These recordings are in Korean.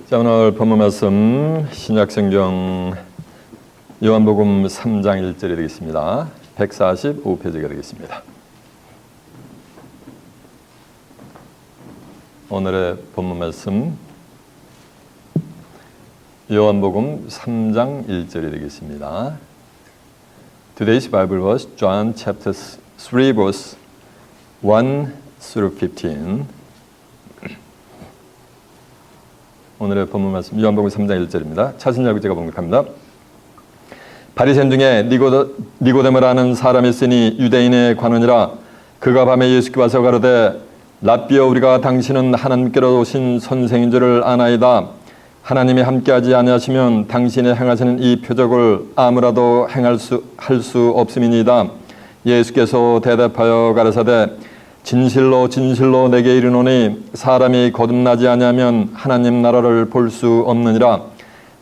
자, 오늘 본문 말씀 신약성경 요한복음 3장 1절이 되겠습니다. 145페이지가 되겠습니다. 오늘의 본문 말씀 요한복음 3장 1절이 되겠습니다. Today's Bible verse John chapter 3 verse 1 through 15. 오늘의 본문 말씀 요한복음 3장 1절입니다. 차신자고 제가 번역합니다. 바리새인 중에 니고데모라 하는 사람이 있으니 유대인의 관원이라. 그가 밤에 예수께 와서 가로되 랍비여, 우리가 당신은 하나님께로 오신 선생인 줄을 아나이다. 하나님이 함께하지 아니하시면 당신이 행하시는 이 표적을 아무라도 할 수 없음이니이다. 예수께서 대답하여 가라사대 진실로 진실로 내게 이르노니 사람이 거듭나지 아니하면 하나님 나라를 볼 수 없느니라.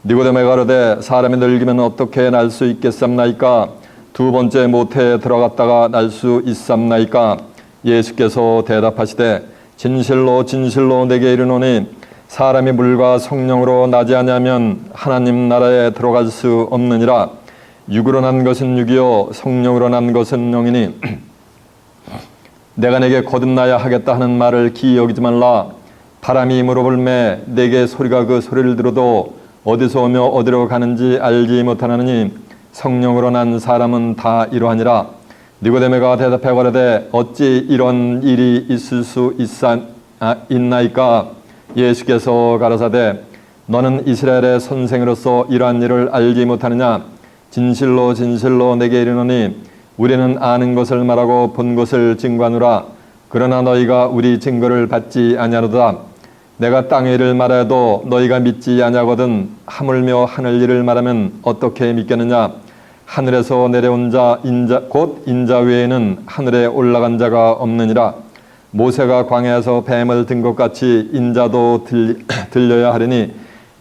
니고데모가 가로되 사람이 늙으면 어떻게 날 수 있겠삼나이까? 두 번째 모태에 들어갔다가 날 수 있삼나이까? 예수께서 대답하시되 진실로 진실로 내게 이르노니 사람이 물과 성령으로 나지 아니하면 하나님 나라에 들어갈 수 없느니라. 육으로 난 것은 육이요 성령으로 난 것은 영이니 내가 내게 거듭나야 하겠다 하는 말을 기이 여기지 말라. 바람이 물어볼매 내게 소리가 그 소리를 들어도 어디서 오며 어디로 가는지 알지 못하느니 성령으로 난 사람은 다 이러하니라. 니고데모가 대답하여 가로되 어찌 이런 일이 있을 수 있나이까? 예수께서 가라사대 너는 이스라엘의 선생으로서 이러한 일을 알지 못하느냐? 진실로 진실로 내게 이르노니 우리는 아는 것을 말하고 본 것을 증거하노라. 그러나 너희가 우리 증거를 받지 아니하노다. 내가 땅의 일을 말해도 너희가 믿지 아니하거든 하물며 하늘 일을 말하면 어떻게 믿겠느냐? 하늘에서 내려온 자 곧 인자 외에는 하늘에 올라간 자가 없느니라. 모세가 광야에서 뱀을 든 것 같이 인자도 들려야 하리니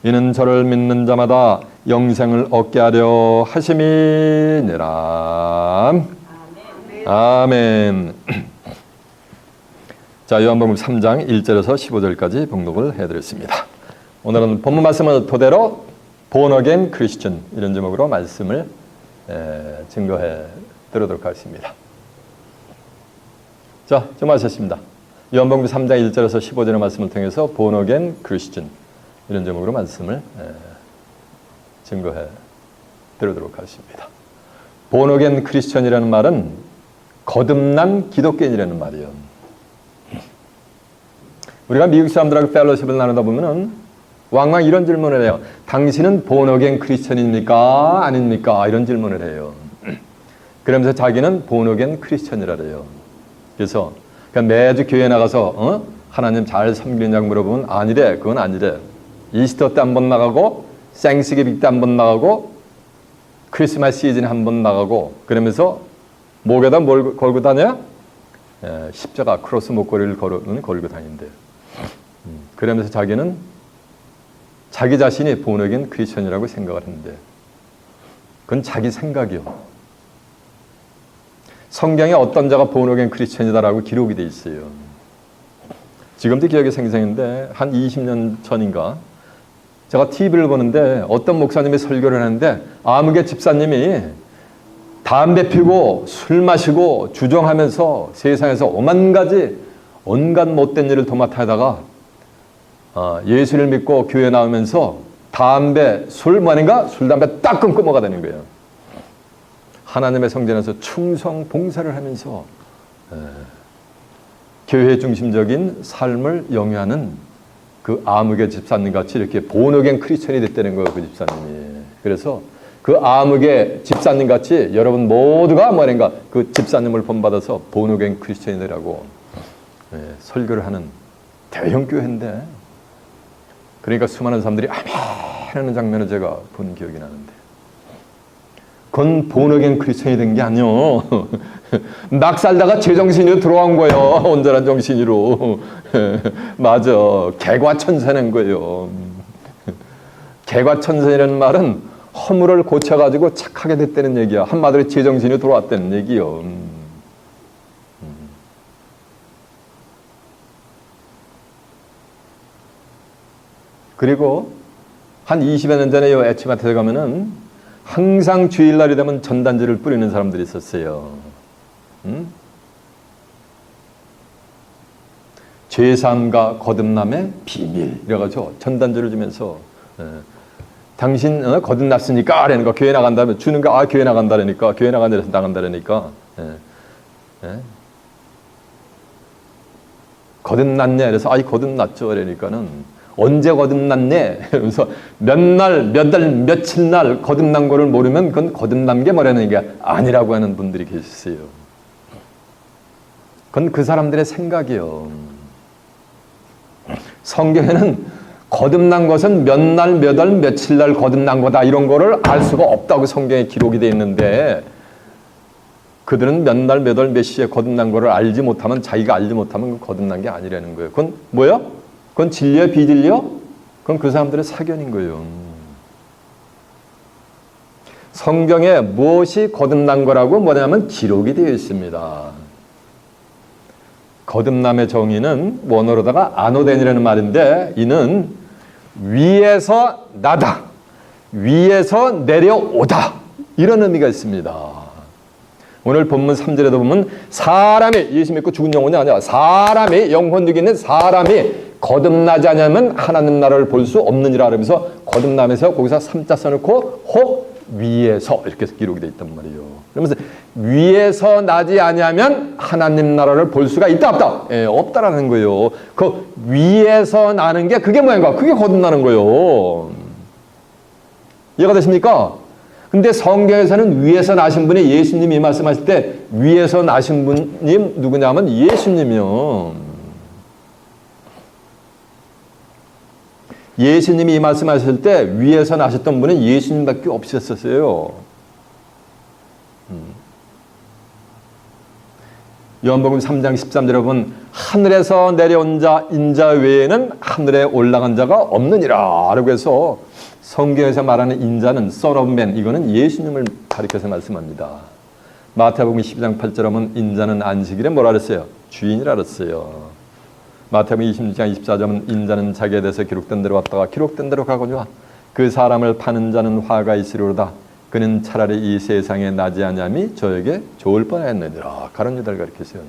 이는 저를 믿는 자마다 영생을 얻게 하려 하심이니라. 아멘. 자, 요한복음 3장 1절에서 15절까지 봉독을 해드렸습니다. 오늘은 본문 말씀을 토대로 Born Again Christian 이런 제목으로 말씀을 증거해 드리도록 하겠습니다. 자, 좀 하셨습니다. 요한복음 3장 1절에서 15절의 말씀을 통해서 Born Again Christian 이런 제목으로 말씀을 증거해 드리도록 하겠습니다. Born Again Christian이라는 말은 거듭난 기독교인이라는 말이에요. 우리가 미국 사람들하고 펠로십을 나누다 보면은 왕왕 이런 질문을 해요. 당신은 Born Again Christian입니까? 아닙니까? 이런 질문을 해요. 그러면서 자기는 Born Again Christian이라 그래요. 그래서 매주 교회 나가서 하나님 잘 섬기느냐고 물어보면 아니래. 그건 아니래. 이스터 때 한 번 나가고 생스기빙 때 한 번 나가고 크리스마스 시즌에 한 번 나가고 그러면서 목에다 뭘 걸고 다녀? 십자가 크로스 목걸이를 걸고 다닌대요. 그러면서 자기는 자기 자신이 Born Again 크리스천이라고 생각을 했는데 그건 자기 생각이요. 성경에 어떤 자가 Born Again 크리스천이다라고 기록이 돼 있어요. 지금도 기억이 생생한데 한 20년 전인가 제가 TV를 보는데 어떤 목사님이 설교를 하는데 아무개 집사님이 담배 피고 술 마시고 주정하면서 세상에서 온갖 못된 일을 도맡아 하다가 예수를 믿고 교회 나오면서 담배, 술 담배 딱 끊고 뭐가 되는 거예요. 하나님의 성전에서 충성 봉사를 하면서 교회 중심적인 삶을 영위하는 그 아무개 집사님 같이 이렇게 Born Again 크리스천이 됐다는 거예요. 그 집사님이. 그래서 그 아무개 집사님 같이 여러분 모두가 그 집사님을 본받아서 Born Again 크리스천이라고 설교를 하는 대형 교회인데 그러니까 수많은 사람들이 아멘 하는 장면을 제가 본 기억이 나는데 그건 Born Again 크리스천이 된 게 아니요. 막 살다가 제정신으로 들어온 거예요. 온전한 정신으로. 맞아. 개과천선한 거예요. 개과천선이라는 말은 허물을 고쳐가지고 착하게 됐다는 얘기야. 한마디로 제정신이 들어왔다는 얘기요. 그리고 한 20여 년 전에 이 애치마트에 가면은 항상 주일날이 되면 전단지를 뿌리는 사람들이 있었어요. 죄사함과 거듭남의 비밀 이래가지고 전단지를 주면서 당신 거듭났으니까 라는 거 교회 나간다면 주는 거 교회 나간다라니까 교회 나간다라니까 거듭났냐 그래서 거듭났죠 그러니까는 언제 거듭났네 그러면서 몇 날, 몇 달, 며칠 날 거듭난 거를 모르면 그건 거듭난 게 뭐라는 게 아니라고 하는 분들이 계셨어요. 그건 그 사람들의 생각이요. 성경에는 거듭난 것은 몇 날, 몇 월, 며칠 날 거듭난 거다 이런 거를 알 수가 없다고 성경에 기록이 되어 있는데 그들은 몇 날, 몇 월, 몇 시에 거듭난 거를 알지 못하면 자기가 알지 못하면 거듭난 게 아니라는 거예요. 그건 뭐야? 그건 진리야 비진리야? 그건 그 사람들의 사견인 거예요. 성경에 무엇이 거듭난 거라고 뭐냐면 기록이 되어 있습니다. 거듭남의 정의는 원어로다가 아노덴이라는 말인데 이는 위에서 나다, 위에서 내려오다 이런 의미가 있습니다. 오늘 본문 3절에도 보면 사람이 예수 믿고 죽은 영혼이 아니야. 사람이 영혼 중에 있는 사람이 거듭나지 않으면 하나님 나라를 볼 수 없느니라 그러면서 거듭남에서 거기서 3자 써놓고 혹 위에서 이렇게 기록이 되어 있단 말이에요. 그러면서 위에서 나지 아니하면 하나님 나라를 볼 수가 있다 없다? 없다라는 거예요. 그 위에서 나는 게 그게 뭐인가? 그게 거듭나는 거예요. 이해가 되십니까? 근데 성경에서는 위에서 나신 분이 예수님이 말씀하실 때 위에서 나신 분이 누구냐면 예수님이요. 예수님이 이 말씀하실 때 위에서 나셨던 분은 예수님밖에 없었어요. 요한복음 3장 13절에 보면 하늘에서 내려온 자 인자 외에는 하늘에 올라간 자가 없느니라 라고 해서 성경에서 말하는 인자는 Son of Man 이거는 예수님을 가리켜서 말씀합니다. 마태복음 12장 8절에 보면 인자는 안식일에 뭐라 그랬어요? 주인이라 그랬어요. 마태복음 26장 24절은 인자는 자기에 대해서 기록된 대로 왔다가 기록된 대로 가거니와 그 사람을 파는 자는 화가 있으리로다. 그는 차라리 이 세상에 나지 아니함이 저에게 좋을 뻔했느니라. 가론 유다를 가리켰어요.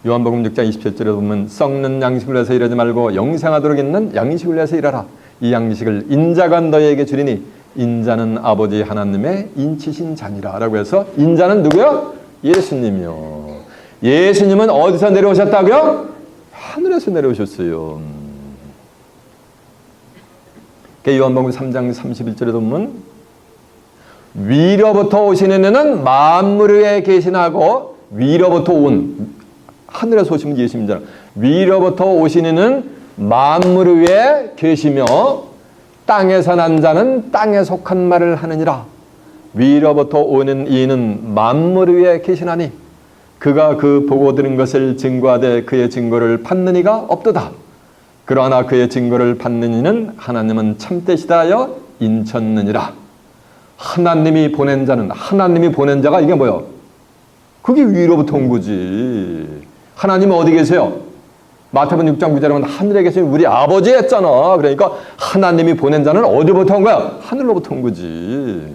요한복음 6장 27절에 보면 썩는 양식을 위해서 일하지 말고 영생하도록 있는 양식을 위해서 일하라. 이 양식을 인자가 너희에게 주리니 인자는 아버지 하나님의 인치신 자니라 라고 해서 인자는 누구요? 예수님이요. 예수님은 어디서 내려오셨다고요? 하늘에서 내려오셨어요. 요한복음 3장 31절에 보면 위로부터 오시는 이는 만물 위에 계시나고 위로부터 온 하늘에서 오시면 예수님이잖아. 위로부터 오시는 이는 만물 위에 계시며 땅에서 난 자는 땅에 속한 말을 하느니라. 위로부터 오는 이는 만물 위에 계시나니 그가 그 보고 들은 것을 증거하되 그의 증거를 받는 이가 없도다. 그러나 그의 증거를 받는 이는 하나님은 참되시다 하여 인쳤느니라. 하나님이 보낸 자는 하나님이 보낸 자가 이게 뭐야? 그게 위로부터 온 거지. 하나님은 어디 계세요? 마태복음 6장 9절에 보면 하늘에 계신 우리 아버지 했잖아. 그러니까 하나님이 보낸 자는 어디부터 온 거야? 하늘로부터 온 거지.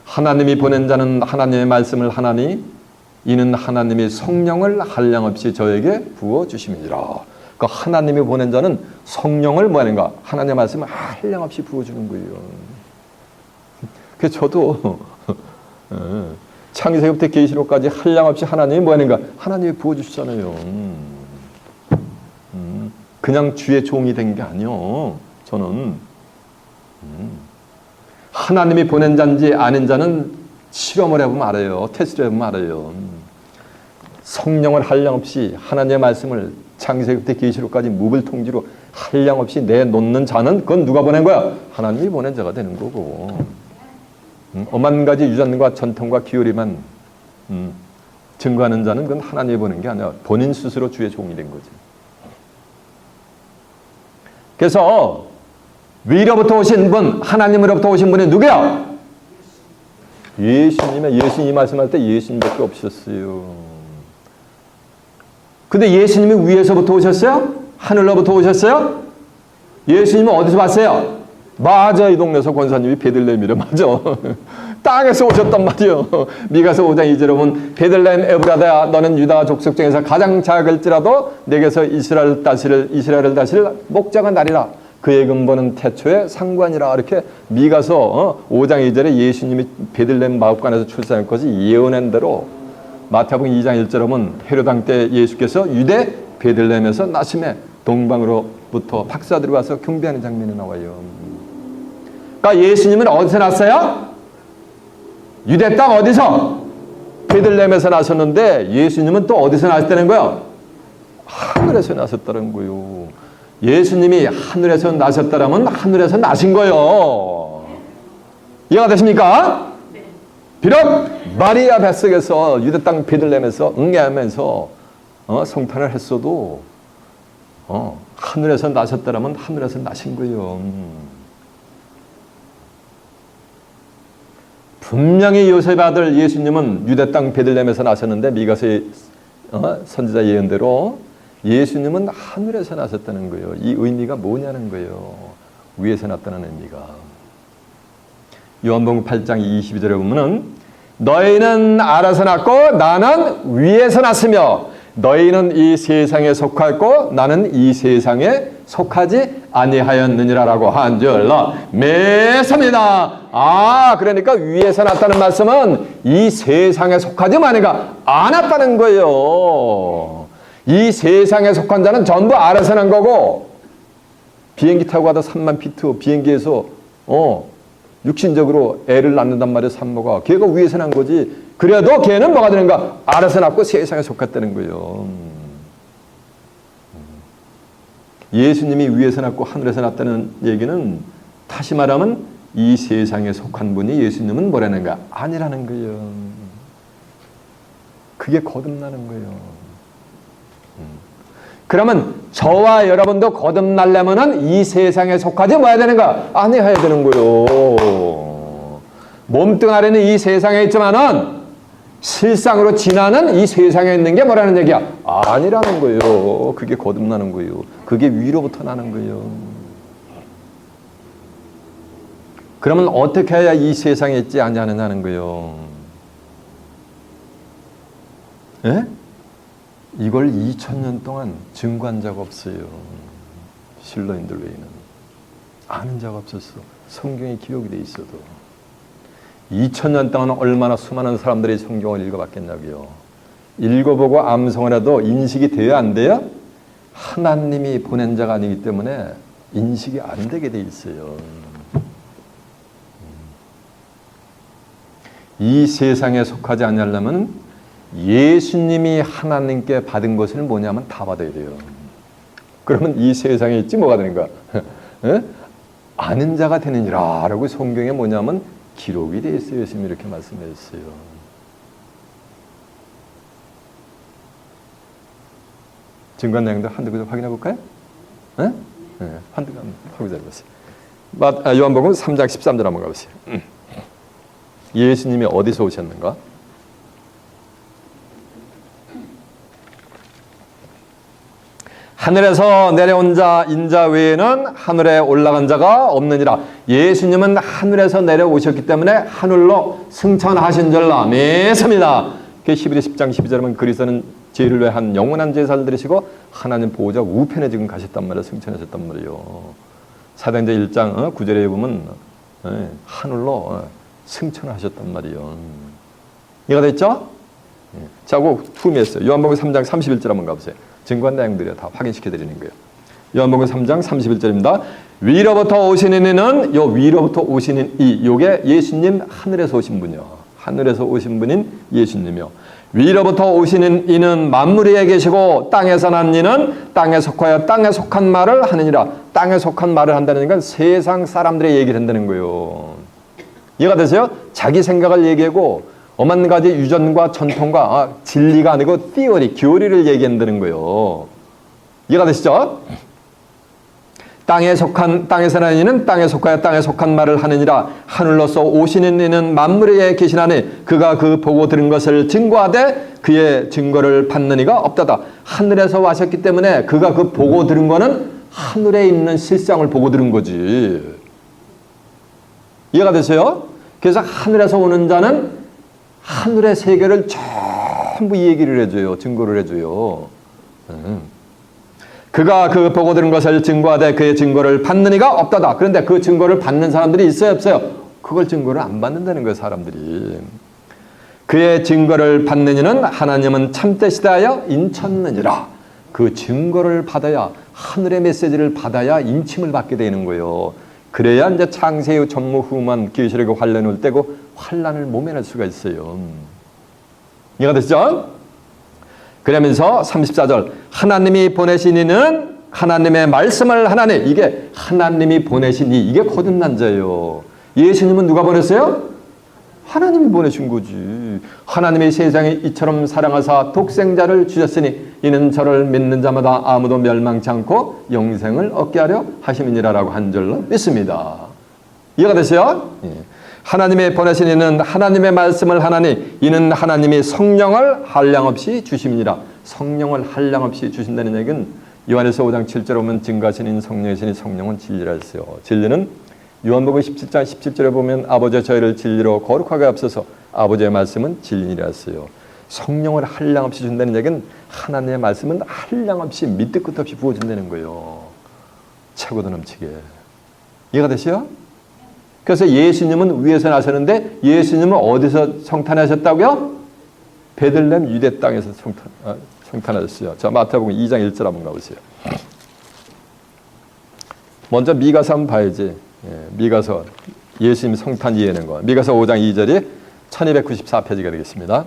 하나님이 보낸 자는 하나님의 말씀을 하나니 이는 하나님이 성령을 한량없이 저에게 부어주심이니라. 그러니까 하나님이 보낸 자는 성령을 뭐 하는가? 하나님의 말씀을 한량없이 부어주는 거예요. 그래서 저도 창세기부터 계시록까지 한량없이 하나님이 뭐 하는가? 하나님이 부어주시잖아요. 그냥 주의 종이 된 게 아니요. 저는 하나님이 보낸 자인지 아닌 자는 실험을 해보면 알아요. 테스트를 해보면 알아요. 성령을 한량없이 하나님의 말씀을 창세기부터 계시록까지 무불통지로 한량없이 내놓는 자는 그건 누가 보낸 거야? 하나님이 보낸 자가 되는 거고. 오만 가지 유전과 전통과 기울이만 증거하는 자는 그건 하나님이 보낸 게 아니라 본인 스스로 주의 종이 된 거지. 그래서 위로부터 오신 분, 하나님으로부터 오신 분이 누구야? 예수님이 말씀할 때 예수님밖에 없었어요. 근데 예수님이 위에서부터 오셨어요? 하늘로부터 오셨어요? 예수님은 어디서 왔어요? 맞아, 이 동네에서 권사님이 베들레헴이래. 맞아. 땅에서 오셨단 말이요. 미가서 5장 2절에 보면 베들레헴 에브라다야 너는 유다 족속 중에서 가장 작을지라도 내게서 이스라엘을 다스릴 목자가 나리라. 그의 근본은 태초의 상관이라. 이렇게 미가서 5장 2절에 예수님이 베들레헴 마읍간에서 출산할 것이 예언한 대로 마태복음 2장 1절에 보면 헤롯 왕 때 예수께서 유대 베들레헴에서 나심에 동방으로부터 박사들이 와서 경배하는 장면이 나와요. 그러니까 예수님은 어디서 났어요? 유대 땅 어디서? 베들레헴에서 나셨는데 예수님은 또 어디서 나셨다는 거예요? 하늘에서 나셨다는 거예요. 예수님이 하늘에서 나셨다라면 하늘에서 나신 거예요. 이해가 되십니까? 비록 마리아 뱃속에서 유대 땅 베들레헴에서 응애하면서 성탄을 했어도 하늘에서 나셨다라면 하늘에서 나신 거예요. 분명히 요셉의 아들 예수님은 유대 땅 베들레헴에서 나셨는데 미가서의 선지자 예언대로 예수님은 하늘에서 나셨다는 거예요. 이 의미가 뭐냐는 거예요. 위에서 났다는 의미가. 요한복음 8장 22절에 보면은 너희는 아래서 났고 나는 위에서 났으며 너희는 이 세상에 속하였고 나는 이 세상에 속하지 아니하였느니라라고 한 줄 매섭니다. 그러니까 위에서 났다는 말씀은 이 세상에 속하지 않았다는 거예요. 이 세상에 속한 자는 전부 아래서 난 거고 비행기 타고 가다 3만 피트 비행기에서 육신적으로 애를 낳는단 말이에요. 산모가. 걔가 위에서 난 거지. 그래도 걔는 뭐가 되는가? 아래서 났고 세상에 속했다는 거예요. 예수님이 위에서 났고 하늘에서 났다는 얘기는 다시 말하면 이 세상에 속한 분이 예수님은 뭐라는가? 아니라는 거예요. 그게 거듭나는 거예요. 그러면 저와 여러분도 거듭나려면 이 세상에 속하지 뭐야 되는가? 아니해야 되는 거예요. 몸뚱 아래는 이 세상에 있지만은 실상으로 지나는 이 세상에 있는 게 뭐라는 얘기야? 아니라는 거예요. 그게 거듭나는 거예요. 그게 위로부터 나는 거예요. 그러면 어떻게 해야 이 세상에 있지 않냐는 거예요. 예? 이걸 2000년 동안 증거한 자가 없어요. 신로인들 외에는. 아는 자가 없었어. 성경에 기록이 돼 있어도. 2000년 동안 얼마나 수많은 사람들이 성경을 읽어봤겠냐고요. 읽어보고 암송을 해도 인식이 돼야 안 돼요? 하나님이 보낸 자가 아니기 때문에 인식이 안 되게 돼 있어요. 이 세상에 속하지 않으려면 예수님이 하나님께 받은 것을 뭐냐면 다 받아야 돼요. 그러면 이 세상에 있지 뭐가 되는가? 아는 자가 되느니라 라고 성경에 뭐냐면 기록이 되어 있어요. 예수님이 이렇게 말씀하셨어요. 증거한 내용도 한두 구절 확인해 볼까요? 한두 구절 보세요. 요한복음 3장 13절 한번 가보세요. 예수님이 어디서 오셨는가? 하늘에서 내려온 자 인자 외에는 하늘에 올라간 자가 없느니라. 예수님은 하늘에서 내려오셨기 때문에 하늘로 승천하신 줄로 믿습니다. 히브리 10장 12절에 보면 그리스도는 죄를 위한 영원한 제사를 드리시고 하나님 보호자 우편에 지금 가셨단 말이에요. 승천하셨단 말이에요. 사도행전 1장 9절에 보면 하늘로 승천하셨단 말이에요. 이해가 됐죠? 자, 그 투미했어요. 요한복음 3장 31절 한번 가보세요. 증거한 내용들이 다 확인시켜 드리는 거예요. 요한복음 3장 31절입니다. 위로부터 오시는 이는 요 위로부터 오시는 요게 예수님 하늘에서 오신 분이요. 하늘에서 오신 분인 예수님이요. 위로부터 오시는 이는 만물 위에 계시고 땅에서 난 이는 땅에 속하여 땅에 속한 말을 하느니라. 땅에 속한 말을 한다는 건 세상 사람들의 얘기를 한다는 거예요. 이해가 되세요? 자기 생각을 얘기하고 오만 가지 유전과 전통과 진리가 아니고 교리를 얘기한다는 거예요. 이해가 되시죠? 땅에 사는 이는 땅에 속하여 땅에 속한 말을 하느니라. 하늘로서 오시는 이는 만물에 계시나니 그가 그 보고 들은 것을 증거하되 그의 증거를 받는 이가 없다다. 하늘에서 와셨기 때문에 그가 그 보고 들은 거는 하늘에 있는 실상을 보고 들은 거지. 이해가 되세요? 그래서 하늘에서 오는 자는 하늘의 세계를 전부 얘기를 해줘요. 증거를 해줘요. 그가 그 보고 들은 것을 증거하되 그의 증거를 받는 이가 없다다. 그런데 그 증거를 받는 사람들이 있어요, 없어요? 그걸 증거를 안 받는다는 거예요, 사람들이. 그의 증거를 받는 이는 하나님은 참되시다 하여 인쳤느니라. 그 증거를 받아야, 하늘의 메시지를 받아야 인침을 받게 되는 거예요. 그래야 이제 창세의 전무후무한 계시록의 환란을 떼고 환란을 모면할 수가 있어요. 이해가 되시죠? 그러면서 34절 하나님이 보내신 이는 하나님의 말씀을 하나니, 이게 하나님이 보내신 이게 거듭난 자예요. 예수님은 누가 보냈어요? 하나님이 보내신 거지. 하나님이 세상에 이처럼 사랑하사 독생자를 주셨으니 이는 저를 믿는 자마다 아무도 멸망치 않고 영생을 얻게 하려 하심이니라라고 한 줄로 믿습니다. 이해가 되세요? 예. 하나님의 보내신 이는 하나님의 말씀을 하나니 이는 하나님이 성령을 한량없이 주심이니라. 성령을 한량없이 주신다는 얘기는 요한에서 5장 7절에 보면 증거하시는 성령이시니 성령은 진리라 했어요. 진리는 요한복음 17장 17절에 보면 아버지의 저희를 진리로 거룩하게 앞서서 아버지의 말씀은 진리라 했어요. 성령을 한량없이 준다는 얘기는 하나님의 말씀은 한량없이 밑도 끝도 없이 부어준다는 거예요. 차고도 넘치게. 이해가 되시죠? 그래서 예수님은 위에서 나셨는데 예수님은 어디서 성탄하셨다고요? 베들레헴 유대 땅에서 성탄하셨어요. 자, 마태복음 2장 1절 한번 가보세요. 먼저 미가서 한번 봐야지. 미가서 예수님 성탄 이해하는 거. 미가서 5장 2절이 1294페이지가 되겠습니다.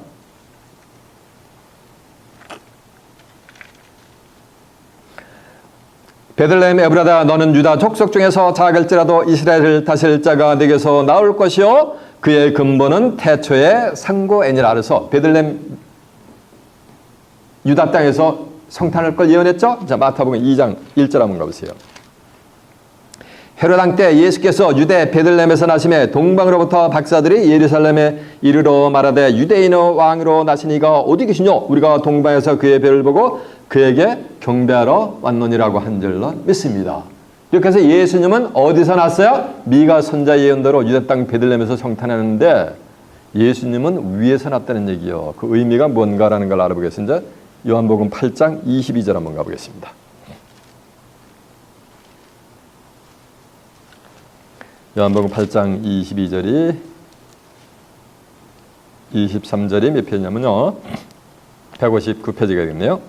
베들레헴 에브라다 너는 유다 족속 중에서 작을지라도 이스라엘을 다스릴 자가 네게서 나올 것이요 그의 근본은 태초의 상고애니라. 그래서 베들레헴 유다 땅에서 성탄할 걸 예언했죠. 자, 마태복음 2장 1절 한번 가보세요. 헤롯 왕 때 예수께서 유대 베들레헴에서 나심에 동방으로부터 박사들이 예루살렘에 이르러 말하되 유대인의 왕으로 나신 이가 어디 계시뇨? 우리가 동방에서 그의 배를 보고 그에게 경배하러 왔노니라고 한 줄로 믿습니다. 이렇게 해서 예수님은 어디서 났어요? 미가 선자 예언대로 유대 땅 베들레헴에서 성탄하는데 예수님은 위에서 났다는 얘기요. 그 의미가 뭔가라는 걸 알아보겠습니다. 요한복음 8장 22절 한번 가보겠습니다. 요한복음 8장 22절이 23절이 몇 페이지냐면요. 159페이지가 되겠네요.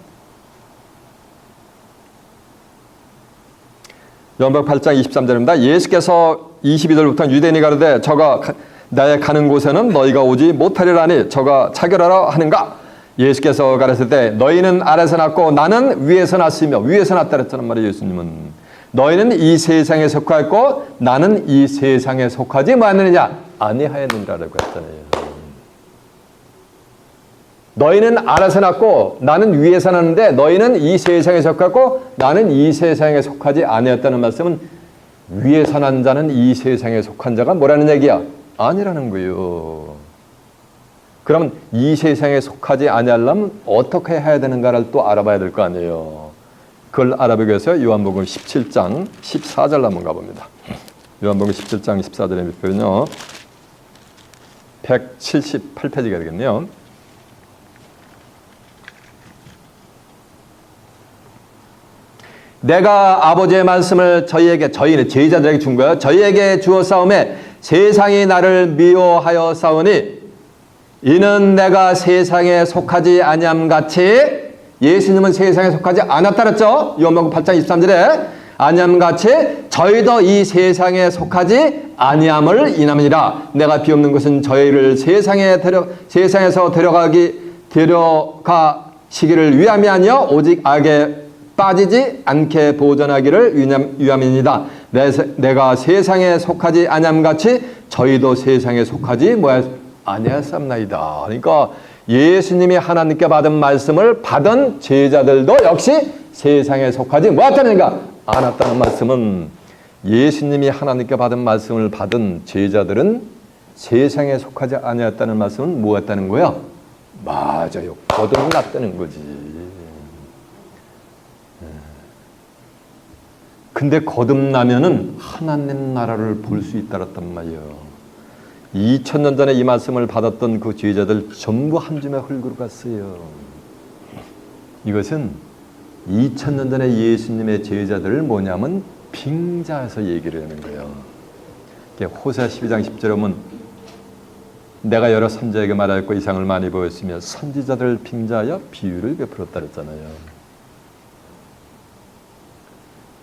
요한복음 8장 23절입니다. 예수께서 22절부터 유대인이 가로되 저가 나의 가는 곳에는 너희가 오지 못하리라니 저가 차결하라 하는가? 예수께서 가르치되 너희는 아래서 났고 나는 위에서 났으며 위에서 났다 그랬잖아 말이에요. 예수님은 너희는 이 세상에 속하였고 나는 이 세상에 속하지 않느냐 아니하였느니라고 했잖아요. 너희는 아래서 났고 나는 위에서 났는데 너희는 이 세상에 속하고 나는 이 세상에 속하지 아니었다는 말씀은 위에서 난 자는 이 세상에 속한 자가 뭐라는 얘기야? 아니라는 거예요. 그러면 이 세상에 속하지 아니하려면 어떻게 해야 되는가를 또 알아봐야 될 거 아니에요. 그걸 알아보기 위해서 요한복음 17장 14절 한번 가봅니다. 요한복음 17장 14절의 몇 표는요. 178페이지가 되겠네요. 내가 아버지의 말씀을 저희는 제자들에게 준 거예요. 저희에게 주어 싸움에 세상이 나를 미워하여 싸우니 이는 내가 세상에 속하지 아니함 같이 예수님은 세상에 속하지 않았다 그랬죠. 요한복음 8장 23절에 아니함 같이 저희도 이 세상에 속하지 아니함을 인함이니라. 내가 비옵는 것은 저희를 세상에서 데려가시기를 위함이 아니요 오직 악에 빠지지 않게 보존하기를 위함이니이다. 내가 세상에 속하지 아니함 같이 저희도 세상에 속하지 아니하였사옵나이다. 그러니까 예수님이 하나님께 받은 말씀을 받은 제자들도 역시 세상에 속하지 못했다니까 않았다는 말씀은 예수님이 하나님께 받은 말씀을 받은 제자들은 세상에 속하지 아니었다는 말씀은 뭐였다는 거야? 맞아요. 거듭났다는 거지. 근데 거듭나면은 하나님 나라를 볼 수 있다랬단 말이에요. 2000년 전에 이 말씀을 받았던 그 제자들 전부 한 줌의 흙으로 갔어요. 이것은 2000년 전에 예수님의 제자들을 뭐냐면 빙자해서 얘기를 하는 거예요. 호세아 12장 10절에 보면 내가 여러 선지자에게 말하였고 이상을 많이 보였으며 선지자들을 빙자하여 비유를 베풀었다 그랬잖아요.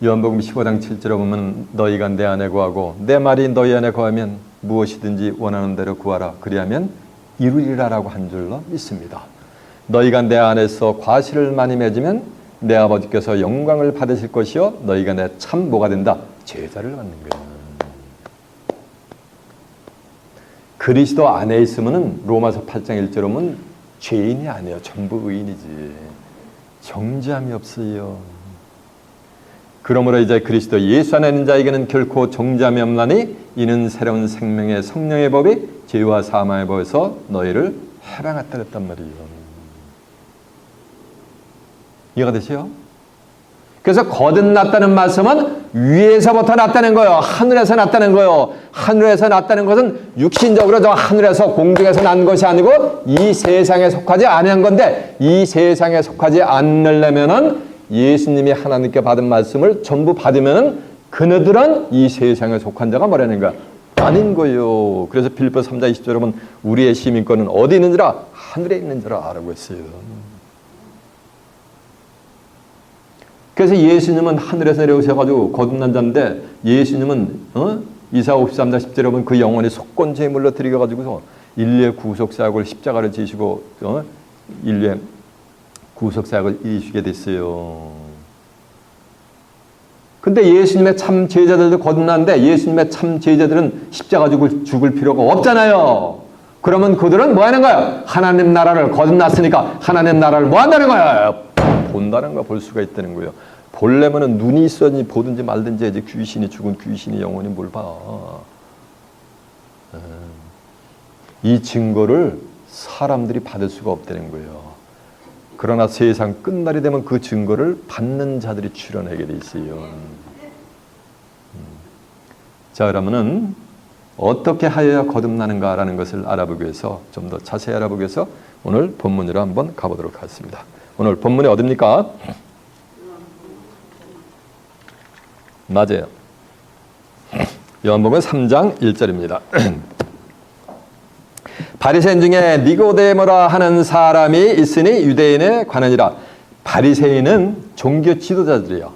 요한복음 15장 7절에 보면 너희가 내 안에 거하고 내 말이 너희 안에 거하면 무엇이든지 원하는 대로 구하라 그리하면 이루리라라고 한 줄로 믿습니다. 너희가 내 안에서 과실을 많이 맺으면 내 아버지께서 영광을 받으실 것이요 너희가 내 참 뭐가 된다? 제자를 받는 거예요. 그리스도 안에 있으면 로마서 8장 1절에 보면 죄인이 아니에요. 전부 의인이지. 정죄함이 없어요. 그러므로 이제 그리스도 예수 안에 있는 자에게는 결코 정죄함이 없나니 이는 새로운 생명의 성령의 법이 죄와 사망의 법에서 너희를 해방했다 했단 말이에요. 이해가 되세요? 그래서 거듭났다는 말씀은 위에서부터 났다는 거예요. 하늘에서 났다는 거예요. 하늘에서 났다는 것은 육신적으로 저 하늘에서 공중에서 난 것이 아니고 이 세상에 속하지 않은 건데 이 세상에 속하지 않으려면은 예수님이 하나님께 받은 말씀을 전부 받으면 그네들은 이 세상에 속한 자가 뭐라는 거야? 아닌 거예요. 그래서 빌립보서 3장 20절에 보면 우리의 시민권은 어디 있는지라? 하늘에 있는 줄라 알고 있어요. 그래서 예수님은 하늘에서 내려오셔가지고 거듭난 자인데 예수님은 이사야 53장 10절에 보면 그 영혼이 속건 제물로 드려가지고서 인류의 구속사역을 십자가를 지시고 인류의 구속사역을 이루시게 됐어요. 근데 예수님의 참 제자들도 거듭났는데 예수님의 참 제자들은 십자가 죽을 필요가 없잖아요. 그러면 그들은 뭐 하는 거야? 하나님 나라를 거듭났으니까 하나님 나라를 뭐 한다는 거야? 본다는 거 볼 수가 있다는 거예요. 보려면은 눈이 있어야지 보든지 말든지 이제 귀신이 죽은 귀신이 영원히 뭘 봐. 이 증거를 사람들이 받을 수가 없다는 거예요. 그러나 세상 끝날이 되면 그 증거를 받는 자들이 출현하게 돼 있어요. 자, 그러면은 어떻게 하여야 거듭나는가라는 것을 알아보기 위해서 좀 더 자세히 알아보기 위해서 오늘 본문으로 한번 가보도록 하겠습니다. 오늘 본문이 어딥니까? 맞아요. 요한복음 3장 1절입니다. 바리새인 중에 니고데모라 하는 사람이 있으니 유대인에 관하니라. 바리새인은 종교 지도자들이요.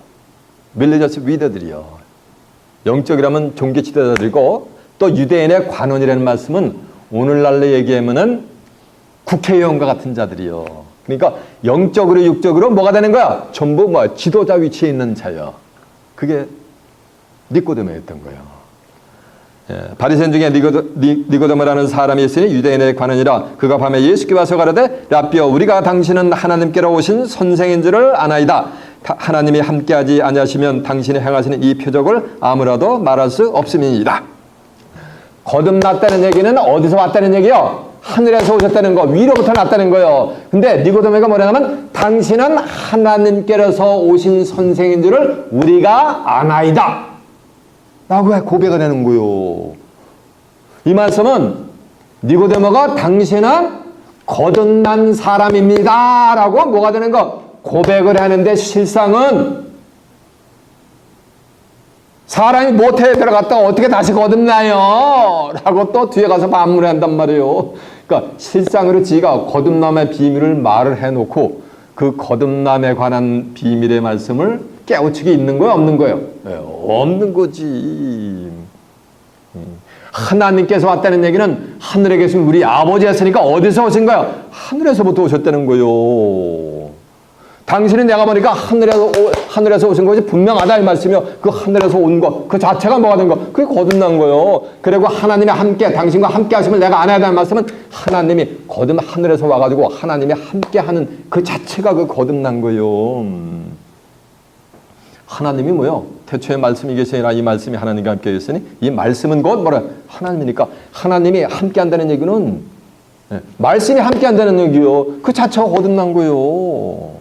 릴리저스 리더들이요. 영적이라면 종교 지도자들이고 또 유대인의 관원이라는 말씀은 오늘날로 얘기하면은 국회의원과 같은 자들이요. 그러니까 영적으로 육적으로 뭐가 되는 거야? 전부 뭐 지도자 위치에 있는 자요. 그게 니고데모였던 거예요. 바리새인 중에 니고데모라는 사람이 있으니 유대인의 관원이라. 그가 밤에 예수께 와서 가라되 라삐여 우리가 당신은 하나님께로 오신 선생인 줄을 아나이다. 하나님이 함께하지 아니하시면 당신이 행하시는 이 표적을 아무라도 말할 수 없음이니이다. 거듭났다는 얘기는 어디서 왔다는 얘기요? 하늘에서 오셨다는 거, 위로부터 났다는 거예요. 근데 니고데모가 뭐냐면 당신은 하나님께로서 오신 선생인 줄을 우리가 아나이다 라고 고백을 하는 거예요. 이 말씀은 니고데모가 당신은 거듭난 사람입니다 라고 뭐가 되는 거? 고백을 하는데 실상은 사람이 모태에 들어갔다가 어떻게 다시 거듭나요? 라고 또 뒤에 가서 반문을 한단 말이에요. 그러니까 실상으로 지가 거듭남의 비밀을 말을 해놓고 그 거듭남에 관한 비밀의 말씀을 깨우치기 있는 거예요? 없는 거예요? 네, 없는 거지. 하나님께서 왔다는 얘기는 하늘에 계신 우리 아버지였으니까 어디서 오신 거야? 하늘에서부터 오셨다는 거예요. 당신은 내가 보니까 하늘에서 오신 것이 분명하다 이 말씀이요. 그 하늘에서 온 것, 그 자체가 뭐가 된 거? 그게 거듭난 거예요. 그리고 하나님이 함께, 당신과 함께 하시면 내가 안 해야 되는 말씀은 하나님이 하늘에서 와가지고 하나님이 함께 하는 그 자체가 그 거듭난 거예요. 하나님이 뭐요? 태초에 말씀이 계시니라 이 말씀이 하나님과 함께 있으니 이 말씀은 곧 뭐라? 하나님이니까 하나님이 함께 한다는 얘기는 말씀이 함께 한다는 얘기요. 그 자체가 거듭난 거예요.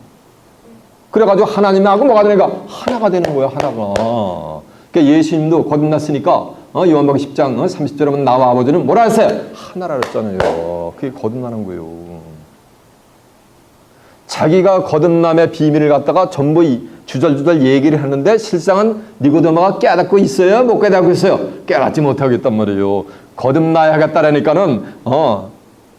그래가지고 하나님하고 뭐가 되니까 하나가 되는 거예요. 하나가. 그러니까 예수님도 거듭났으니까 요한복음 10장 30절에 보면 나와 아버지는 뭐라 했어요? 하나라 그랬잖아요. 그게 거듭나는 거예요. 자기가 거듭남의 비밀을 갖다가 전부 주절주절 얘기를 하는데 실상은 니고데모가 깨닫고 있어요? 못 깨닫고 있어요? 깨닫지 못하고 있단 말이에요. 거듭나야겠다라니까는